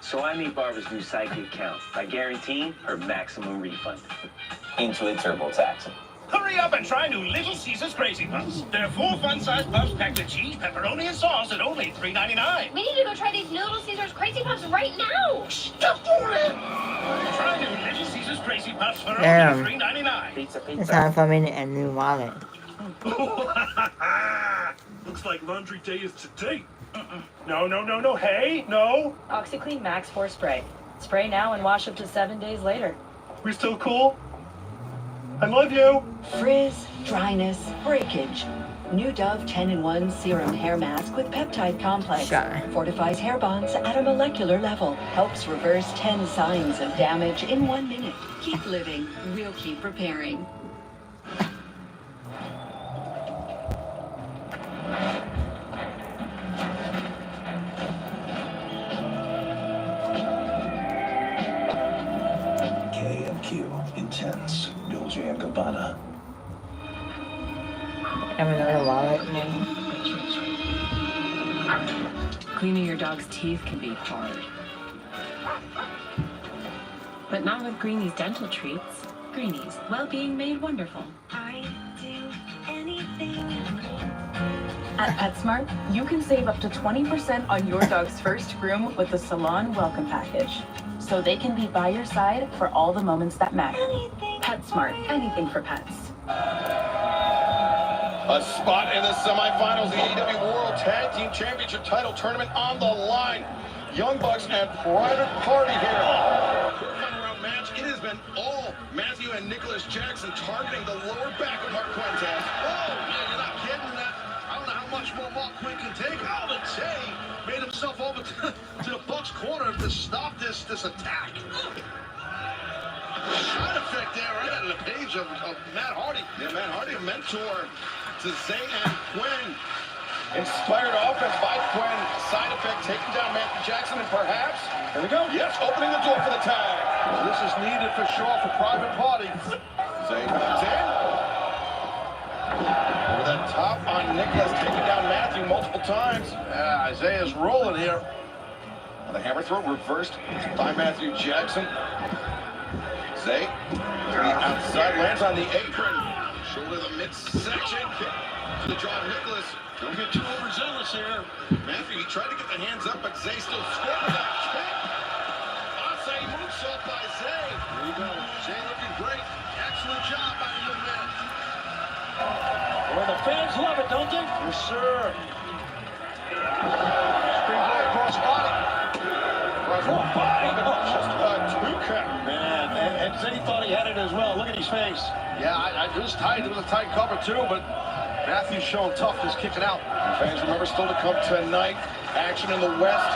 So I made Barbara's new psychic count by guaranteeing her maximum refund. Into a TurboTax. Hurry up and try new Little Caesars Crazy Puffs. They're 4 fun-sized puffs packed with cheese, pepperoni, and sauce at only $3.99. We need to go try these Little Caesars Crazy Puffs right now. Stop doing it! Try new Little Caesars Crazy Puffs for Damn. only $3.99. It's time for me to a new wallet. Looks like laundry day is today. No. Hey, no. OxyClean Max 4 Spray. Spray now and wash up to 7 days later. We're still cool? I love you. Frizz, dryness, breakage. New Dove 10-in-1 Serum Hair Mask with Peptide Complex. Fortifies hair bonds at a molecular level. Helps reverse 10 signs of damage in 1 minute. Keep living. We'll keep repairing. K&Q Intense. Dolce & Gabbana. Have another wallet. Cleaning your dog's teeth can be hard. But not with Greenie's dental treats. Greenie's, well-being made wonderful. I do anything. At PetSmart, you can save up to 20% on your dog's first groom with the Salon Welcome Package. So they can be by your side for all the moments that matter. PetSmart, anything for pets. A spot in the semifinals, the AEW World Tag Team Championship title tournament on the line. Young Bucks and Private Party here. One-round match. It has been all Matthew and Nicholas Jackson targeting the lower back of Mark Quinn. Oh, man, you're not kidding that. I don't know how much more Mark Quinn can take. Oh, but Jay made himself over to the Bucks corner to stop this attack. Shot effect there right out of the page of Matt Hardy. Yeah, Matt Hardy, a mentor to Zay and Quinn. Inspired offense by Quinn. Side effect taking down Matthew Jackson and perhaps, here we go. Yes, opening the door for the tag. This is needed for sure for Private Party. Zay comes in. Over the top on Nicholas, taking down Matthew multiple times. Isaiah's rolling here. The hammer throw reversed by Matthew Jackson. Zay to the outside, lands on the apron. Shoulder the midsection. Kick to the jaw of Nicholas. Don't get too overzealous here. Matthew, he tried to get the hands up, but Zay still scored that kick. Onside moonsault by Zay. There you go. Zay looking great. Excellent job by the young man. Well, the fans love it, don't they? Yes, sir. Springboard cross body. Just a 2 count. Man, and Zay thought he had it as well. Look at his face. Yeah, it was tight. It was a tight cover, too, but Matthew's showing toughness kicking out. And fans, remember, still to come tonight. Action in the West.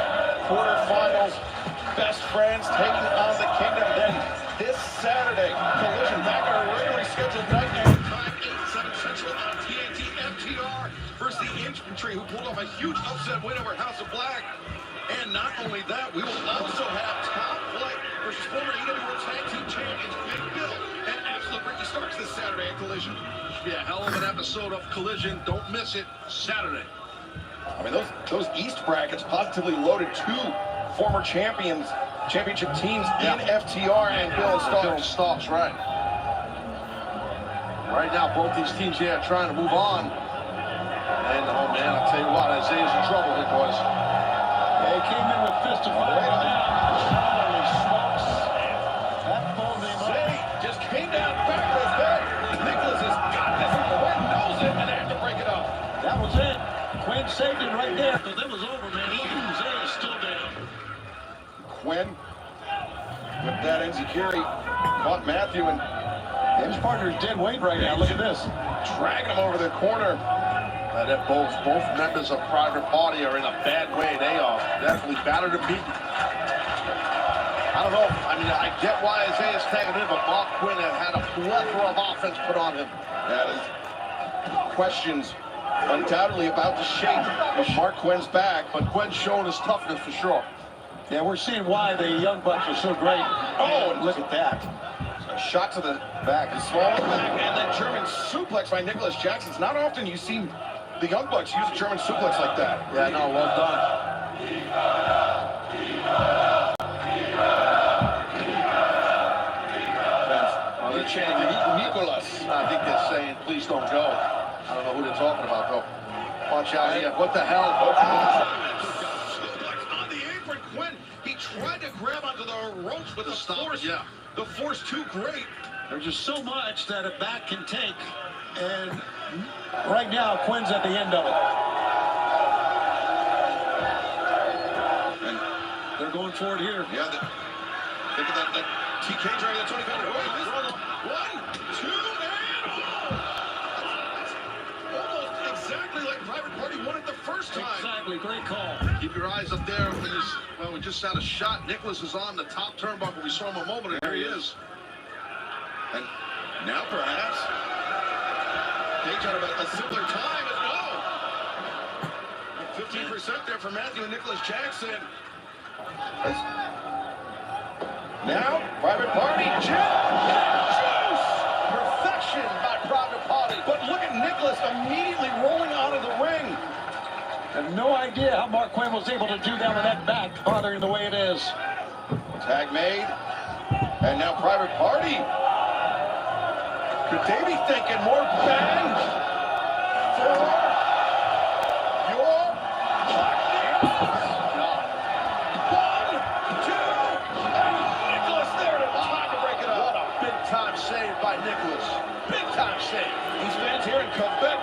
Quarterfinals. Best friends taking on the Kingdom. Then this Saturday, Collision back at our regularly scheduled night. Time 8/7 Central on TNT. FTR versus the Infantry, who pulled off a huge upset win over House of Black. And not only that, we will also have Top Flight versus former AEW World Tag Team Champions Big Bill and Absolute Ricky Starks this Saturday at Collision. Should be a hell of an episode of Collision. Don't miss it Saturday. I mean, those East brackets positively loaded 2 former championship teams in FTR and Bill and Starks. Bill and Starks, right. Right now, both these teams here are trying to move on. And, oh, man, I'll tell you what, Isaiah's in trouble here, boys. They came in with fist of fire. Holy smokes. Quinn saved him right there. So that was over, man. Zay is still down. Quinn with that enziguri caught Matthew, and his partner's dead weight right now. Look at this. Dragging him over the corner. That both members of Private Party are in a bad way. They are definitely battered and beaten. I don't know. I mean, I get why Isaiah's tagging in, but Mark Quinn had a plethora of offense put on him. Questions undoubtedly about the shape of Mark Quinn's back, but Quinn's showing his toughness for sure. Yeah, we're seeing why the Young Bucks are so great. Oh, and look at that. A shot to the back, a small back, and then German suplex by Nicholas Jackson. It's not often you see the Young Bucks use a German suplex like that. Yeah, no, well done. They're chanting Nicholas. I think they're saying, please don't go. I don't know who they're talking about, though. Watch out here. What the hell? On the apron, Quinn, he tried to grab onto the ropes with the force. Yeah. The force too great. There's just so much that a back can take. And right now, Quinn's at the end of it. And they're going for it here. Yeah, think of that TK during the 25 minute. 1, 2, and almost exactly like Private Party won it the first time. Exactly, great call. Keep your eyes up there. Well, we just had a shot. Nicholas is on the top turnbuckle. We saw him a moment ago. There he is. And now perhaps Page had about a similar time as no. 15% there for Matthew and Nicholas Jackson. Now, Private Party, juice! Perfection by Private Party. But look at Nicholas immediately rolling out of the ring. I have no idea how Mark Quinn was able to do that with that back bothering the way it is. Tag made. And now Private Party. Could they be thinking more bang for your Saved by Nicholas. Big time save. These fans here in Quebec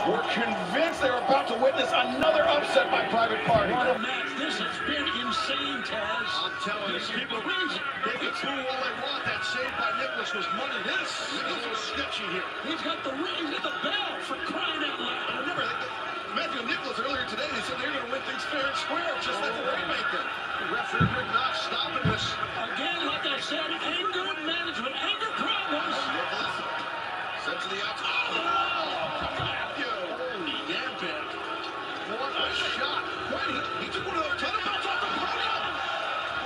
were convinced they were about to witness another upset by Private Party. What a match. This has been insane, Taz. I'm telling you, people, they can do all they want. That save by Nicholas was money. This is a little sketchy here. He's got the ring, he's got the bell for crying out loud. Remember, Matthew and Nicholas earlier today, they said they were going to win things fair and square, just like the Rainmaker. The referee Rick Knox stopping this. Again, like I said, anger management, anger problems. Sent to the outside. Holy gambit. What a shot. Wait, he took one of those kettlebells off the podium.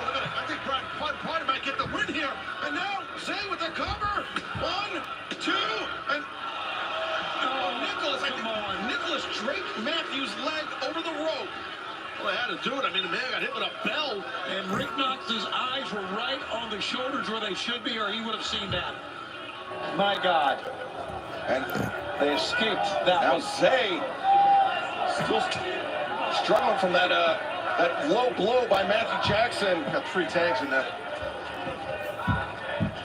Wait a minute. I think Private Party might get the win here. And now, Zay with the cover. 1, 2, and... Nicholas, come on. Nicholas draped Matthews' leg over the rope. Well, they had to do it. I mean, the man got hit with a bell. And Rick Knox's eyes were right on the shoulders where they should be, or he would have seen that. My God. And they escaped. That was Zay. Still struggling from that low blow by Matthew Jackson. Got 3 tags in there.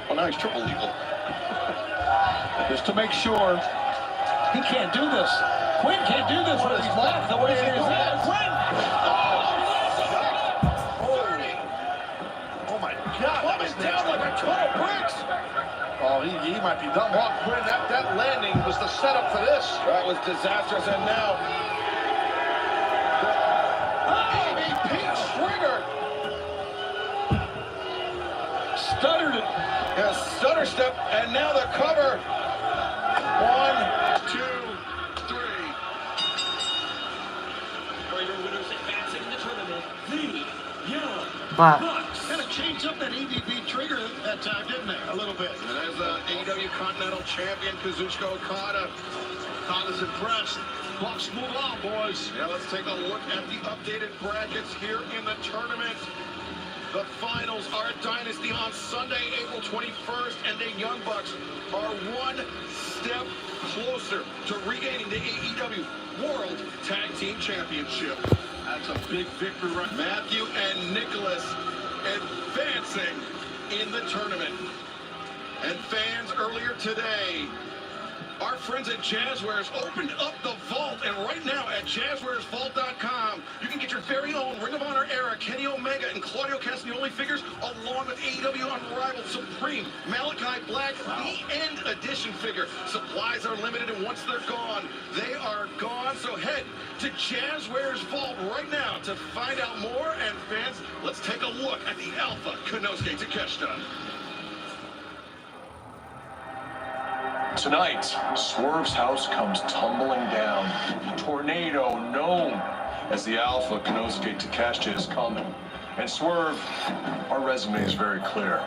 Well, now he's triple legal. Just to make sure he can't do this. Quinn can't do this with his left the way it is. Quinn! Oh my God! That was down like a ton of bricks. Oh, he might be done. Mark Quinn, that landing was the setup for this. That was disastrous, and now EVP trigger. Stuttered it. Yeah, stutter step, and now the cover. 1, 2, 3. For your winners advancing in the tournament, the Young Bucks. Kind of changed up that EVP trigger that time, didn't they? A little bit. And there's the AEW Continental Champion, Kazuchika Okada. Okada's impressed. Bucks move on, boys. Yeah, let's take a look at the updated brackets here in the tournament. The finals are at Dynasty on Sunday, April 21st, and the Young Bucks are 1 step closer to regaining the AEW World Tag Team Championship. That's a big victory right. Matthew and Nicholas advancing in the tournament. And fans, earlier today, Our friends at Jazzwares opened up the vault, and right now at jazzwaresvault.com, you can get your very own Ring of Honor era Kenny Omega and Claudio Castagnoli figures, along with AEW Unrivaled Supreme Malachi Black The End Edition figure. Supplies are limited, and once they're gone, they are gone. So head to Jazzwares Vault right now to find out more. And fans, let's take a look at the Alpha Konosuke Takeshita. Tonight, Swerve's house comes tumbling down. Tornado known as the Alpha Konosuke Takeshita is coming. And Swerve, our resume is very clear.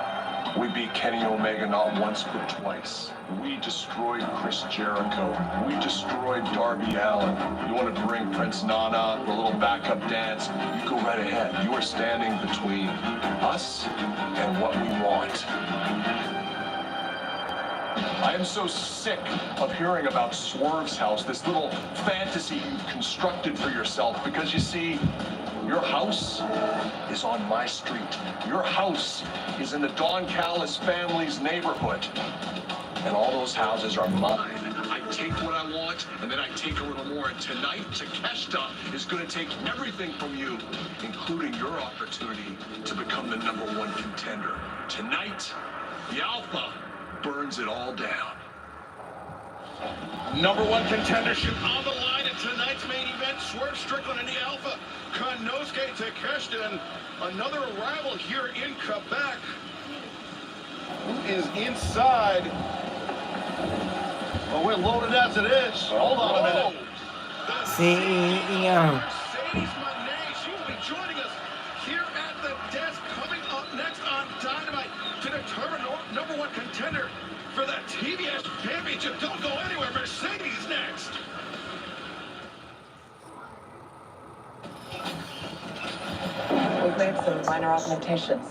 We beat Kenny Omega not once but twice. We destroyed Chris Jericho. We destroyed Darby Allin. You want to bring Prince Nana, the little backup dance? You go right ahead. You are standing between us and what we want. I am so sick of hearing about Swerve's house, this little fantasy you've constructed for yourself, because you see, your house is on my street. Your house is in the Don Callis family's neighborhood. And all those houses are mine. I take what I want, and then I take a little more. And tonight, Takeshita is going to take everything from you, including your opportunity to become the #1 contender. Tonight, the Alpha burns it all down. #1 contendership on the line in tonight's main event. Swerve Strickland and the Alpha Konosuke Takeshita, and another arrival here in Quebec. Who is inside? Well, we're loaded as it is. Hold on a minute. CEO. Mercedes Moné, she will be joining us here at the desk. Coming up next on Dynamite to determine #1 contender for the TBS Championship. Don't go anywhere. Mercedes next. We've made some minor augmentations.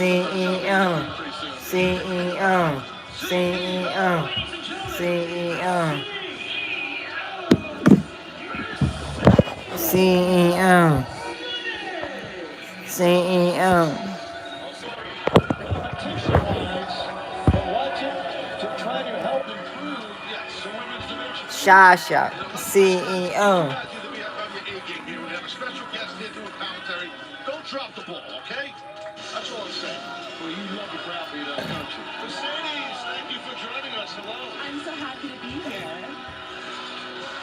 CEO. CEO. CEO. CEO. CEO. CEO. Shasha. CEO. Don't drop the ball, okay? That's all I'm saying. Well, you love the crowd beat up, don't you? Mercedes, thank you for joining us. Hello. I'm so happy to be here.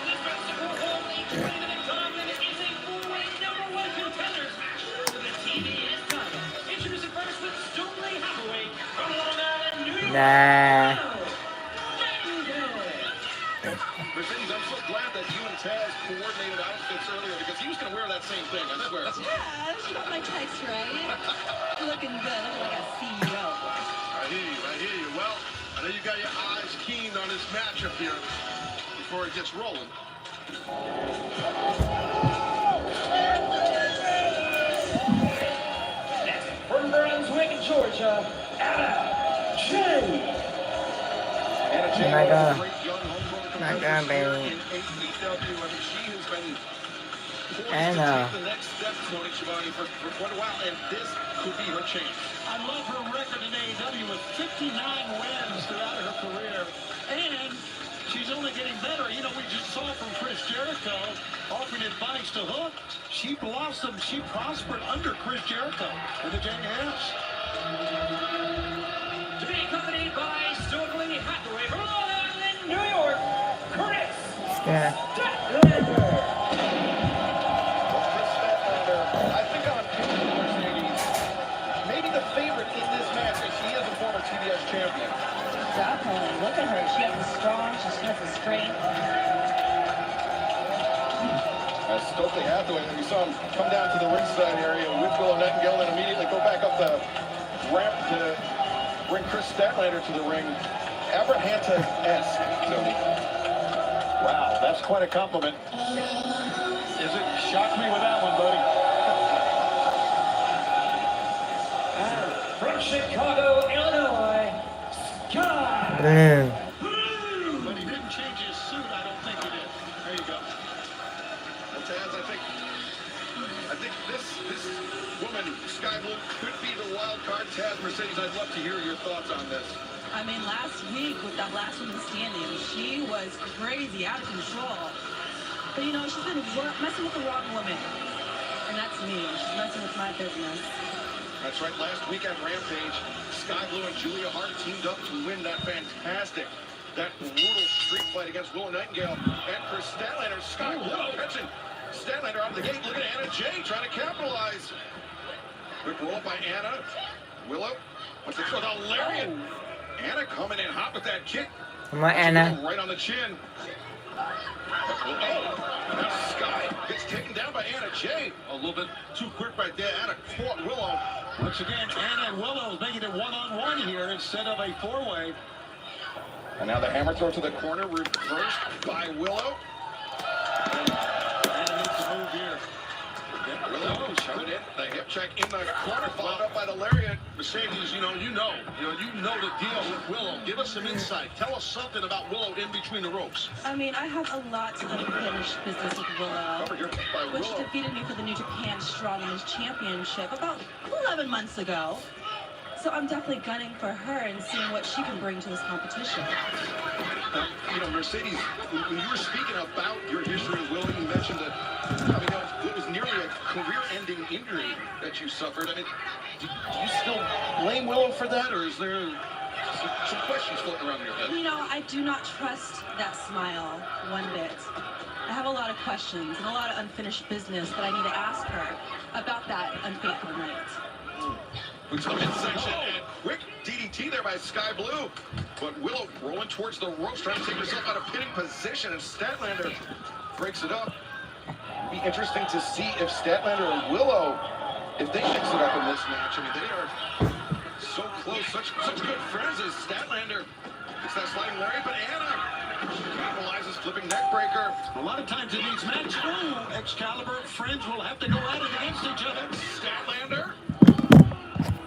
This basketball hall, a 20-minute time limit is a four-way #1 contenders match for the TBS title. Introducing first with Stonely Hathaway from Long Island, New York. Nah. Mercedes, I'm so glad that you and Taz coordinated outfits earlier because he was going to wear that same thing, I swear. Yeah, she got my text right. Looking good, looking like a CEO. I hear you. Well, I know you got your eyes keen on this matchup here before it gets rolling. From Brunswick, Georgia, Anna Jay. Anna Jay, My God. great young homegrown My competitor God, baby. here in AEW. I mean, she has been poised Anna. to take the next step, Tony Schiavone, for quite a while, and this could be her chance. I love her record in AEW with 59 wins throughout her career. And she's only getting better. You know, we just saw from Chris Jericho offering advice to Hook. She blossomed, she prospered under Chris Jericho and the JS. To be accompanied by Stonely Hathaway from Long Island, New York, Chris Yeah. Statlander. I think on paper, Mercedes, maybe the favorite in this match is he is a former TBS champion. Definitely. Look at her. She has the strong, she has the strength. As Stokely Hathaway, we saw him come down to the ringside area with Willow Nightingale and immediately go back up the ramp to bring Chris Statlander to the ring. Abrahanta-esque, Tony. Wow, that's quite a compliment. Is it? Shock me with that one, buddy. From Chicago, Illinois, Scott. Blue. But he didn't change his suit. I don't think he did. There you go. Well, Taz, I think this woman, Sky Blue, could be the wild card. Taz, Mercedes, I'd love to hear your thoughts on this. I mean, last week with that last woman standing, she was crazy, out of control. But you know, she's been messing with the wrong woman. And that's me. She's messing with my business. That's right. Last week at Rampage, Sky Blue and Julia Hart teamed up to win that brutal street fight against Willow Nightingale and Chris Statlander. Sky Blue catching Statlander out of the gate. Look at Anna Jay trying to capitalize. Quick roll by Anna. Willow. What's it for the lariat? Anna coming in hot with that kick. Come on, Anna. Right on the chin. Now Sky gets taken down by Anna Jay. A little bit too quick right there. Anna caught Willow. Once again, Anna and Willow making it one-on-one here instead of a four-way. And now the hammer throw to the corner, reversed by Willow. Anna needs to move here. Willow shove it in. The hip check in the corner, followed up by the lariat. Mercedes, you know the deal with Willow. Give us some insight. Tell us something about Willow in between the ropes. I mean, I have a lot of unfinished business with Willow, Covered here by which Willow. defeated me for the New Japan Strong Women's Championship about 11 months ago. So I'm definitely gunning for her and seeing what she can bring to this competition. Mercedes, when you were speaking about your history with Willow, you mentioned that it was nearly a career-ending injury that you suffered. I mean, do you still blame Willow for that, or is there some questions floating around your head? You know, I do not trust that smile one bit. I have a lot of questions and a lot of unfinished business that I need to ask her about that unfaithful night. To the midsection and quick DDT there by Sky Blue. But Willow rolling towards the ropes, trying to take herself out of pinning position, and Statlander breaks it up. Be interesting to see if Statlander and Willow, if they mix it up in this match. I mean, they are so close, such good friends as Statlander. It's that sliding lariat, but Anna capitalizes, flipping neck breaker. A lot of times in these matches, Excalibur friends will have to go at it against each other. Statlander,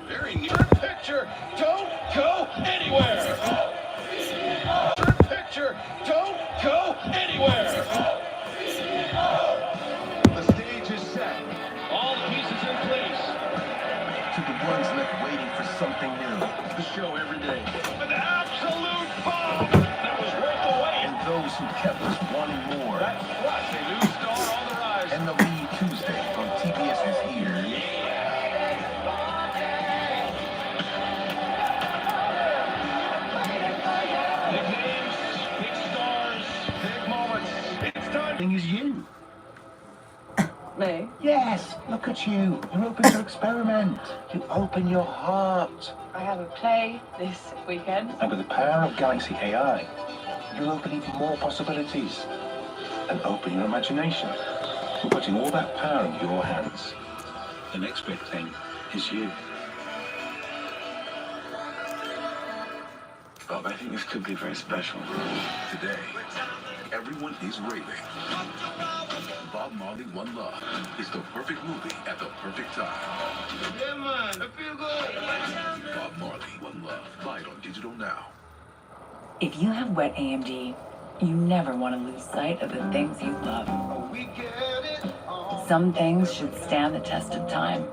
very near. picture, don't go anywhere. Shrimp picture, don't go anywhere. The stage is set. All the pieces in place. To the ones left waiting for something new. The show every day. An absolute bomb that was worth the wait. And those who kept us wanting more. That's plus a new star on the rise. And the lead Tuesday on TBS is here. Big names, big stars, big moments. It's time. Thing is you. Me? Yes, look at you. You're open to experiment. You open your heart. I have a play this weekend. And with the power of Galaxy AI, you'll open even more possibilities. And open your imagination. We're putting all that power in your hands. The next big thing is you. Bob, I think this could be very special. Today, everyone is raving. Bob Marley One Love is the perfect movie at the perfect time. Yeah, man, I feel good. Bob Marley One Love. Buy it on digital now. If you have wet AMD, you never want to lose sight of the things you love. We get it on. Some things should stand the test of time.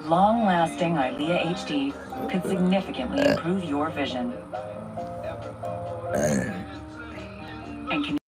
Long-lasting ILEA HD could significantly improve your vision and can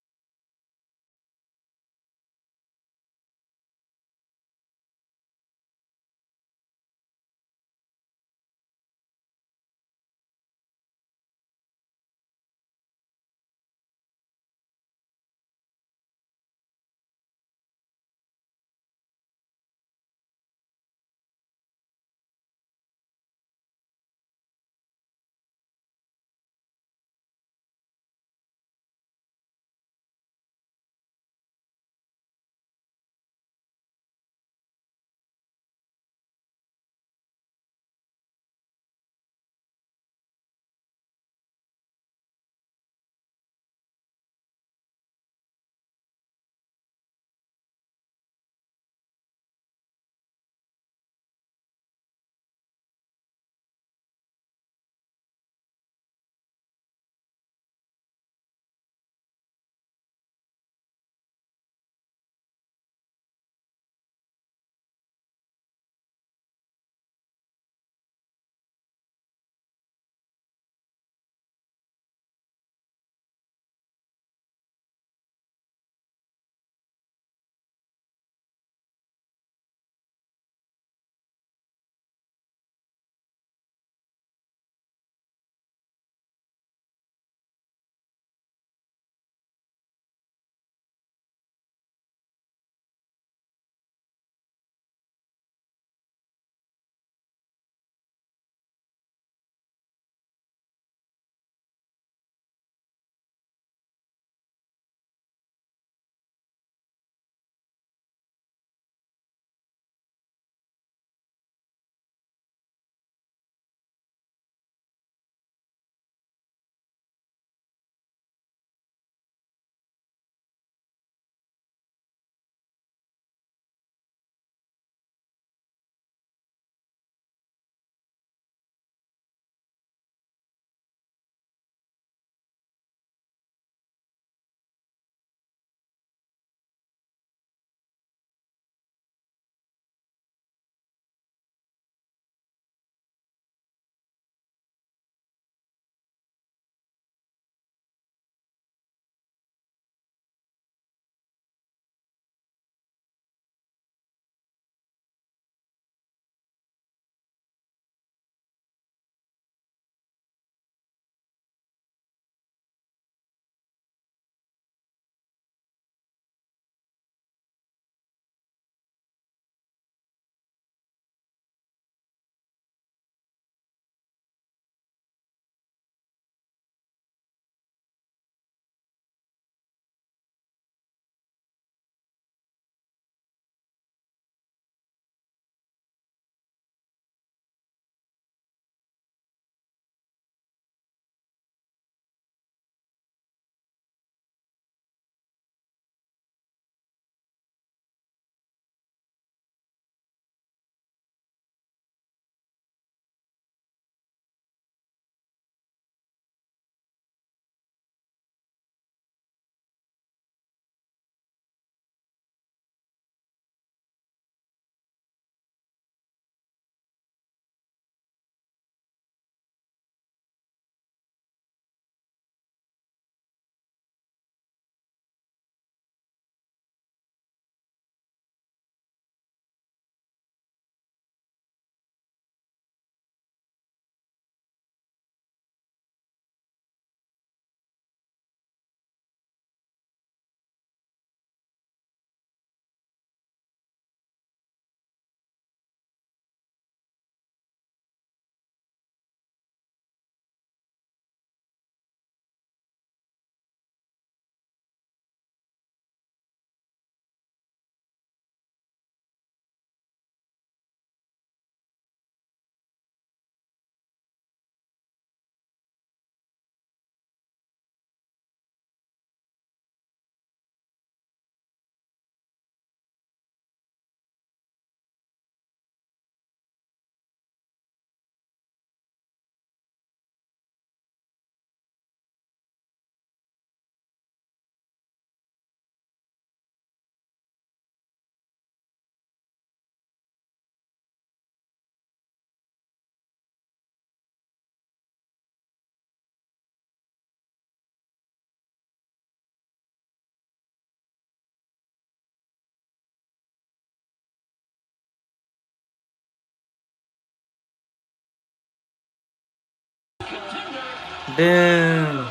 Boom.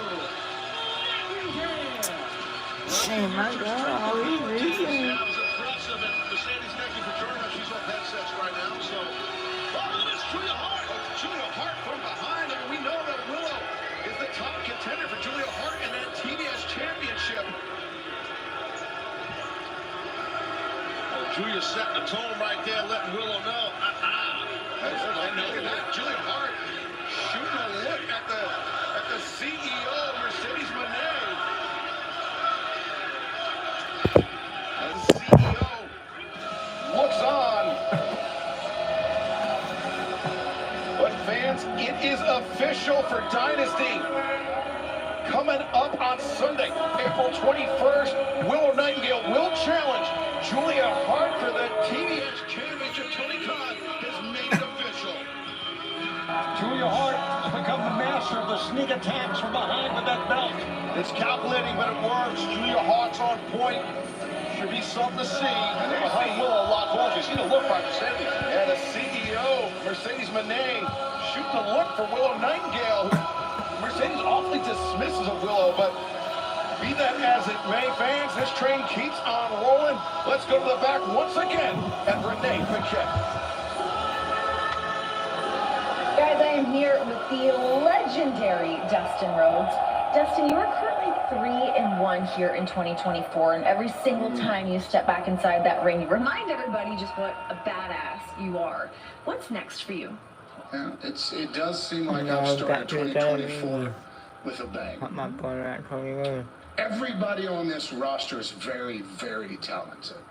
Oh my God, are we losing? That was impressive, and Mercedes, thank you for joining us. She's off headsets right now, so... Oh, it is Julia Hart. Julia Hart from behind. I mean, we know that Willow is the top contender for Julia Hart in that TBS championship. Oh, Julia setting the tone right there, letting Willow know. Look at that. Julia Hart shooting a look at the CEO, Mercedes Moné. The CEO looks on. But fans, it is official for Dynasty. Coming up on Sunday, April 21st, Willow Nightingale will challenge Julia Hart for the TBS Championship. Tony Khan has made it official. Julia Hart has become the master of the sneak attacks from behind with that belt. It's calculating, but it works. Julia Hart's on point. Should be something to see. And there's behind Willow a lot more. You see the look by Mercedes. And the CEO, Mercedes Moné, shooting a look for Willow Nightingale. Mercedes awfully dismissive of Willow, but be that as it may, fans, this train keeps on rolling. Let's go to the back once again at Renee Paquette. Guys, I am here with the legendary Dustin Rhodes. Dustin, you are currently 3-1 here in 2024, and every single time you step back inside that ring, you remind everybody just what a badass you are. What's next for you? Yeah, it does seem like I've started 2024 with a bang. Everybody on this roster is very, very talented.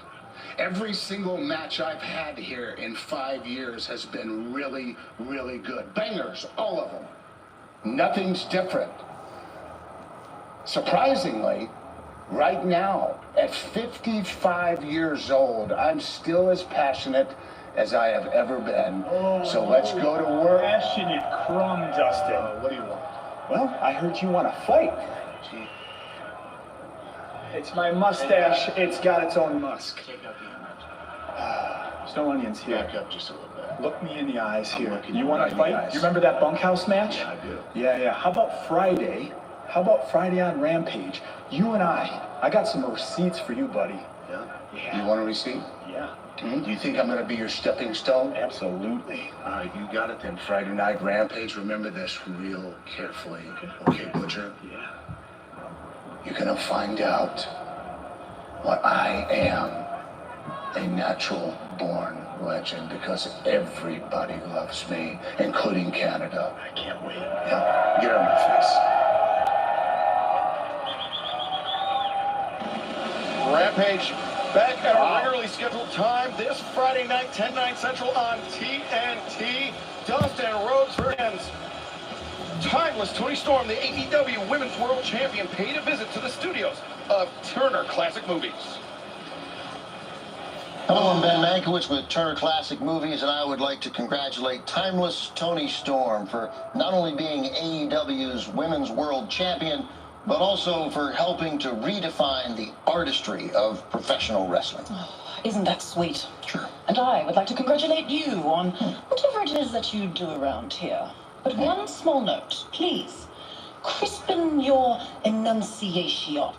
Every single match I've had here in 5 years has been really, really good. Bangers, all of them. Nothing's different. Surprisingly, right now, at 55 years old, I'm still as passionate as I have ever been. So let's go to work. Passionate crumb, Dustin. What do you want? Well, I heard you want to fight. Gee. It's my mustache. It's got its own musk. There's no onions here. Back up just a little bit. Look me in the eyes here. looking You you want right to in the fight? eyes. You remember that bunkhouse match? Yeah, I do. Yeah. How about Friday? How about Friday on Rampage? You and I got some receipts for you, buddy. Yeah? You want a receipt? Yeah. Do you think I'm going to be your stepping stone? Absolutely. All right, you got it then. Friday Night Rampage. Remember this real carefully. Okay, Butcher? Yeah. You're going to find out what I am. A natural born legend because everybody loves me, including Canada. I can't wait. Yeah, get on my face. Rampage back at our regularly scheduled time this Friday night, 10/9 Central on TNT. Dustin Rhodes versus timeless Tony Storm, the AEW Women's World Champion, paid a visit to the studios of Turner Classic Movies. Hello, I'm Ben Mankiewicz with Turner Classic Movies, and I would like to congratulate timeless Tony Storm for not only being AEW's Women's World Champion, but also for helping to redefine the artistry of professional wrestling. Isn't that sweet? Sure. And I would like to congratulate you on whatever it is that you do around here. But one small note, please. Crispen your enunciation.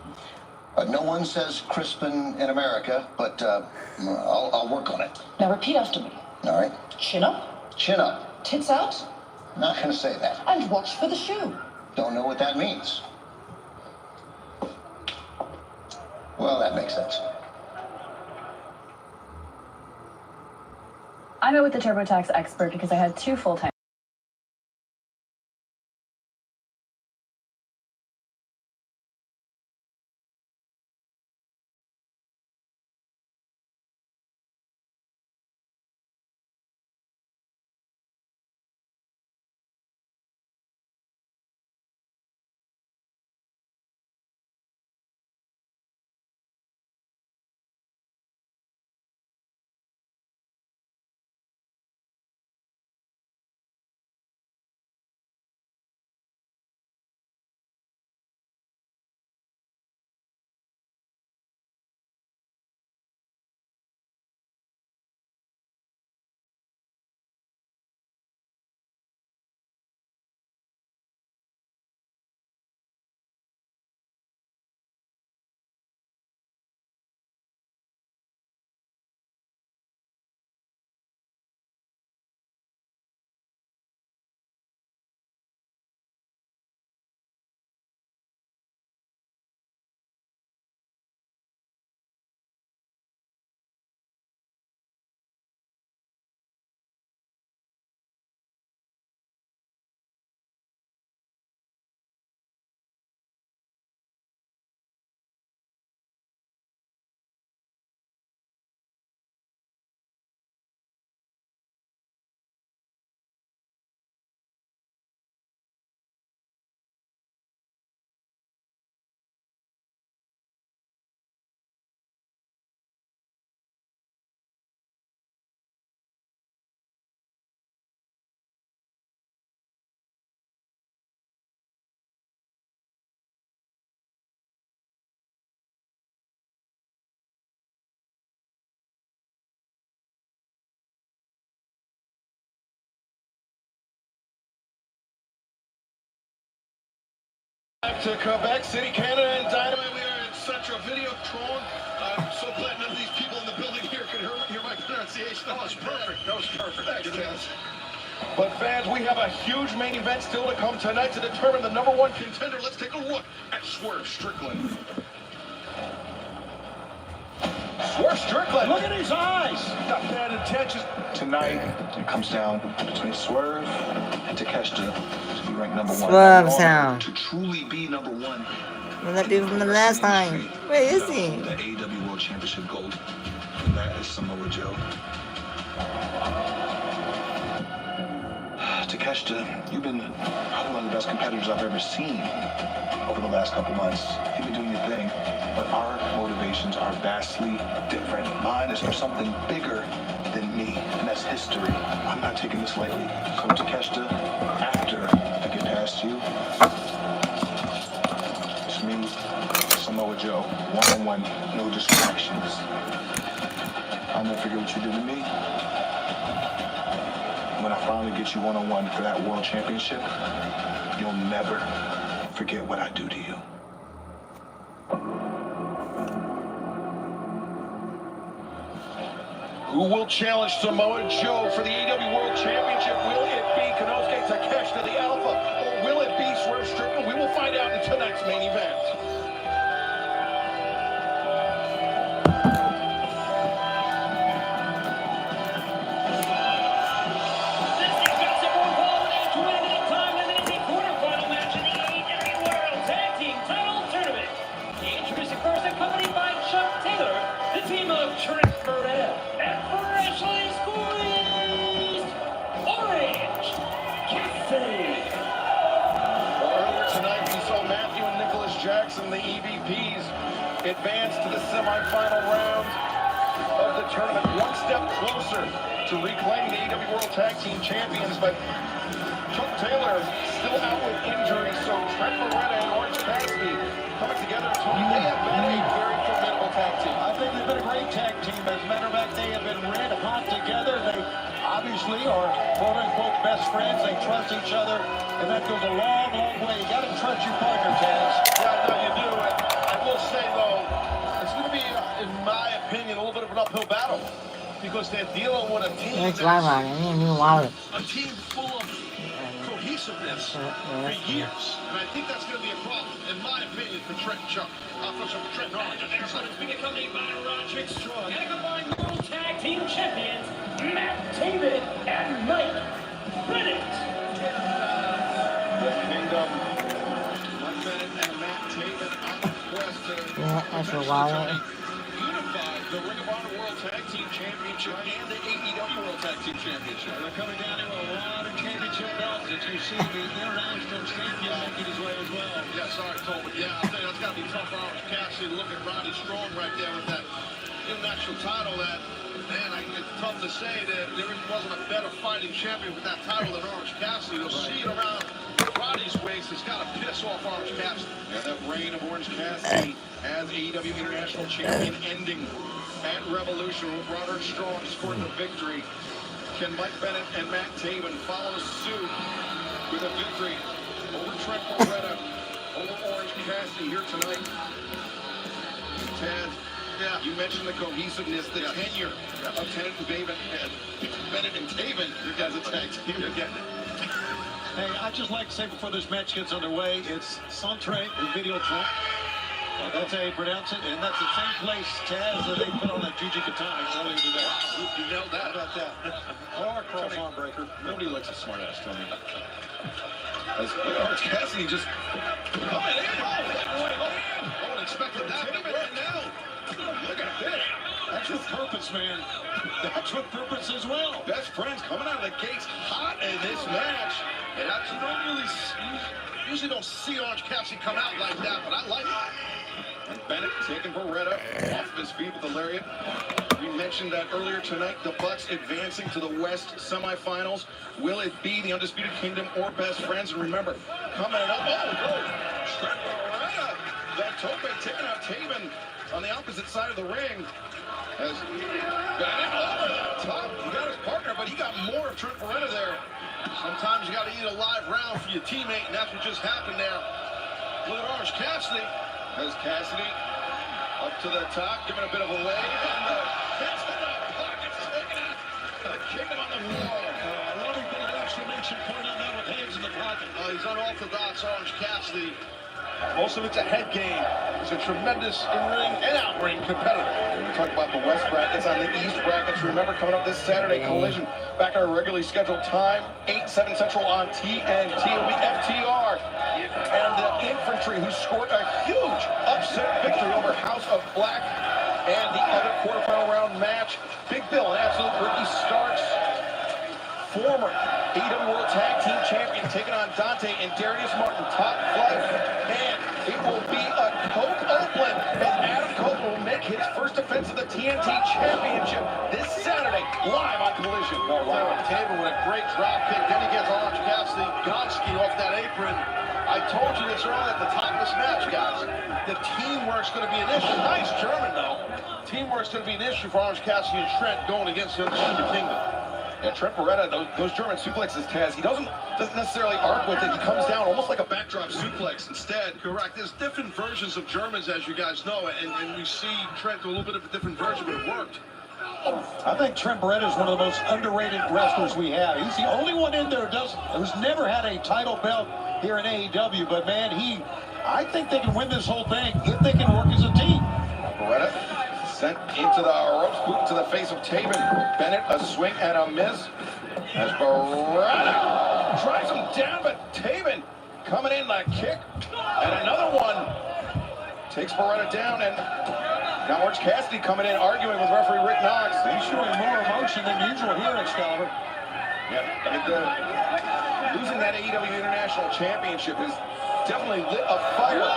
No one says Crispin in America, but I'll work on it. Now repeat after me. All right. Chin up. Chin up. Tits out. Not going to say that. And watch for the shoe. Don't know what that means. Well, that makes sense. I met with the TurboTax expert because I had 2 full-time Back to Quebec City, Canada, and Dynamite. We are in Central Videotron. I'm so glad none of these people in the building here can hear my pronunciation. That was perfect. That was perfect. Thanks, Dennis. But fans, we have a huge main event still to come tonight to determine the #1 contender. Let's take a look at Swerve Strickland. Swerve Strickland. Look at his eyes. Got bad intentions. Tonight, it comes down between Swerve and Takeshita to be ranked #1. Swerve sound. To truly be #1. What did that do from the last time? Where is he? The AEW World Championship gold. And that is Samoa Joe. Takeshita, you've been probably one of the best competitors I've ever seen over the last couple months. You've been doing your thing, but our motivations are vastly different. Mine is for something bigger than me, and that's history. I'm not taking this lightly. So Takeshita, after I get past you, it's me, Samoa Joe, one-on-one, no distractions. I'll never forget what you did to me. When I finally get you one-on-one for that world championship, you'll never forget what I do to you. Who will challenge Samoa Joe for the AEW World Championship? Will it be Konosuke Takeshita, the Alpha, or will it be Swerve Strickland? We will find out in tonight's main event. The EVPs advance to the semifinal round of the tournament, one step closer to reclaiming the AEW World Tag Team Champions, but Chuck Taylor still out with injury, so Trent Beretta and Orange Cassidy coming together. Tony, they have been a very formidable tag team. I think they've been a great tag team. As a matter of fact, they have been red hot together. They obviously are quote-unquote best friends. They trust each other, and that goes a long, long way. You got to trust your partner, Taz. Yeah, no, you do. I will say, though, it's going to be, in my opinion, a little bit of an uphill battle because they're dealing with a team That's a team full of cohesiveness for years. And I think that's going to be a problem, in my opinion, for Trent and Chuck. For Trent and Orange. Excellent. Being accompanied by Roderick Strong and a combined World Tag Team Champions, Matt Taven and Mike Bennett. The Kingdom, Mike Bennett and Matt Taven on the quest to unify the Ring of Honor World Tag Team Championship and the AEW World Tag Team Championship. They're coming down to a lot of championship belts that you see the international champion making his way as well. Yeah, sorry, Cole, but yeah, I'll tell you, that's got to be tough for Orange Cassidy to look at Roddy Strong right there with that international title. That, man, it's tough to say that there wasn't a better fighting champion with that title than Orange Cassidy. You'll see it around Roddy's waist. It's got to piss off Orange Cassidy. Yeah, that reign of Orange Cassidy as AEW International Champion ending at Revolution with Roderick Strong scored the victory. Can Mike Bennett and Matt Taven follow suit with a victory over Trent Beretta, over Orange Cassidy here tonight? Ted, yeah, you mentioned the cohesiveness, the tenure of Bennett and Taven. You guys are tag team. You're getting it. Hey, I'd just like to say before this match gets underway, it's Centre Videotron. That's how you pronounce it, and that's the same place, Taz, that they put on that Gigi Katana earlier today. Wow, you nailed that. How about that? Or cross-arm breaker. Nobody likes a smart-ass, Tony. As Orange Cassidy just coming in. I wouldn't expect that right now. Look at this. That's with purpose, man. That's with purpose as well. Best friends coming out of the gates hot in this match. And you don't usually don't see Orange Cassidy come out like that, but I like it. And Bennett taking Beretta off of his feet with the lariat. We mentioned that earlier tonight, the Bucks advancing to the West semifinals. Will it be the Undisputed Kingdom or Best Friends? And remember, coming up, Trent Beretta, that tope taking out Taven on the opposite side of the ring. As Bennett over the top, he got his partner, but he got more of Trent Beretta there. Sometimes you got to eat a live round for your teammate, and that's what just happened there. Look at Orange Cassidy. As Cassidy up to the top, giving a bit of a wave, and the hits in the pockets, taking out. Kick him on the floor. Let me put an exclamation point on that with hands in the pocket. He's unorthodox, Orange Cassidy. Most of it's a head game. He's a tremendous in-ring and out-ring competitor. And we talk about the West brackets on the East brackets. Remember, coming up this Saturday, Collision back at our regularly scheduled time, 8/7 Central on TNT. It'll be FTR and the Infantry, who scored a huge upset victory over House of Black. And the other quarterfinal round match, Big Bill and Absolute Ricky Starks, former AEW World Tag Team Champion, taking on Dante and Darius Martin, Top Flight. And it will be a Coke Oakland as Adam Coke will make his first defense of the TNT Championship this Saturday, live on Collision. Live on table with a great drop kick. Then he gets Orange Cassidy Gonski off that apron. I told you this earlier at the top of this match, guys. The teamwork's going to be an issue. Nice German, though. Teamwork's going to be an issue for Orange Cassidy and Trent going against the Kingdom. Yeah, Trent Beretta, those German suplexes, Taz, he doesn't necessarily arc with it. He comes down almost like a backdrop suplex instead. Correct. There's different versions of Germans, as you guys know, and we see Trent do a little bit of a different version, but it worked. I think Trent Beretta is one of the most underrated wrestlers we have. He's the only one in there who's never had a title belt here in AEW, but man, I think they can win this whole thing if they can work as a team. Beretta sent into the ropes, boot into the face of Taven. Bennett, a swing and a miss. As Beretta drives him down, but Taven coming in like kick. And another one takes Beretta down, and now Orange Cassidy coming in, arguing with referee Rick Knox. He's showing more emotion than usual here, Excalibur. Yeah, and losing that AEW International Championship has definitely lit a fire.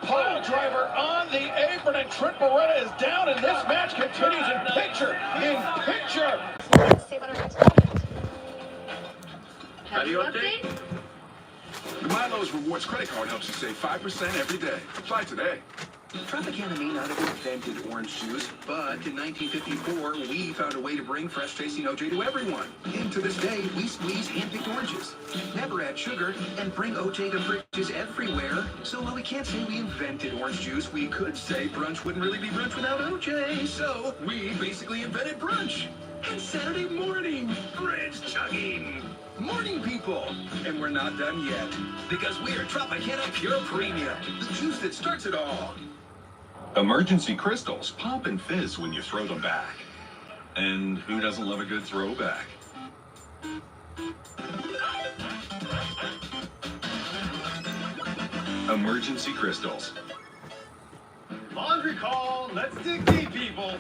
Pile driver on the apron, and Trent Beretta is down, and this match continues in picture. Ready update? The Milo's Rewards credit card helps you save 5% every day. Apply today. Tropicana may not have invented orange juice, but in 1954, we found a way to bring fresh-tasting OJ to everyone. And to this day, we squeeze hand-picked oranges. Never add sugar, and bring OJ to fridges everywhere. So while we can't say we invented orange juice, we could say brunch wouldn't really be brunch without OJ. So we basically invented brunch. And Saturday morning, bridge chugging. Morning, people. And we're not done yet. Because we're Tropicana Pure Premium, the juice that starts it all. Emergency crystals pop and fizz when you throw them back. And who doesn't love a good throwback? Emergency crystals. Laundry call. Let's dig deep, people.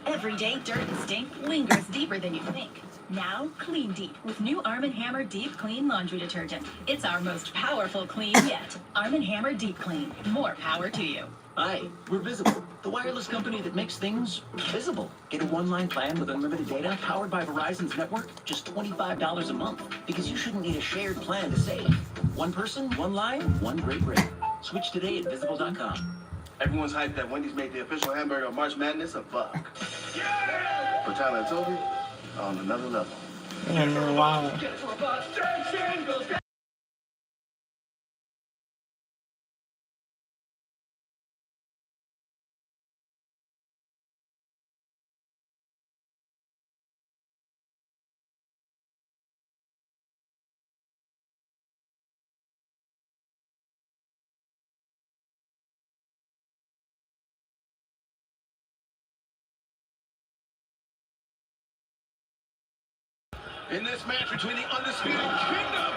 Everyday dirt and stink lingers deeper than you think. Now, clean deep with new Arm & Hammer Deep Clean Laundry Detergent. It's our most powerful clean yet. Arm & Hammer Deep Clean. More power to you. Hi, we're Visible, the wireless company that makes things visible. Get a one-line plan with unlimited data powered by Verizon's network, just $25 a month. Because you shouldn't need a shared plan to save. One person, one line, one great rate. Switch today at Visible.com. Everyone's hyped that Wendy's made the official hamburger of March Madness a buck. For Tyler and Toby, on another level. Wow. In this match between the Undisputed Kingdom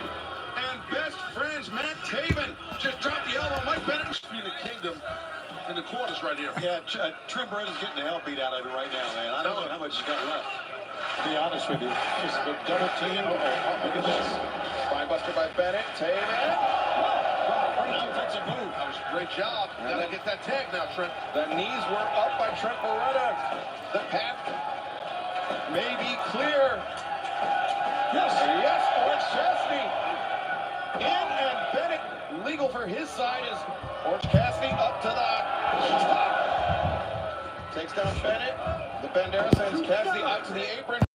and best friends Matt Taven. Just dropped the elbow. Mike Bennett, Undisputed Kingdom in the corners right here. Yeah, Trent Beretta's getting the hell beat out of him right now, man. I don't know how much he's got left. To be honest with you, just a double team. Oh, look at this. Spinebuster by Bennett. Taven. Offensive move. That was a great job. Gotta get that tag now, Trent. The knees were up by Trent Beretta. The path may be clear. Yes, Orange Cassidy. In and Bennett legal for his side is Orange Cassidy up to the top. Takes down Bennett. The Bandera sends Cassidy out to the apron.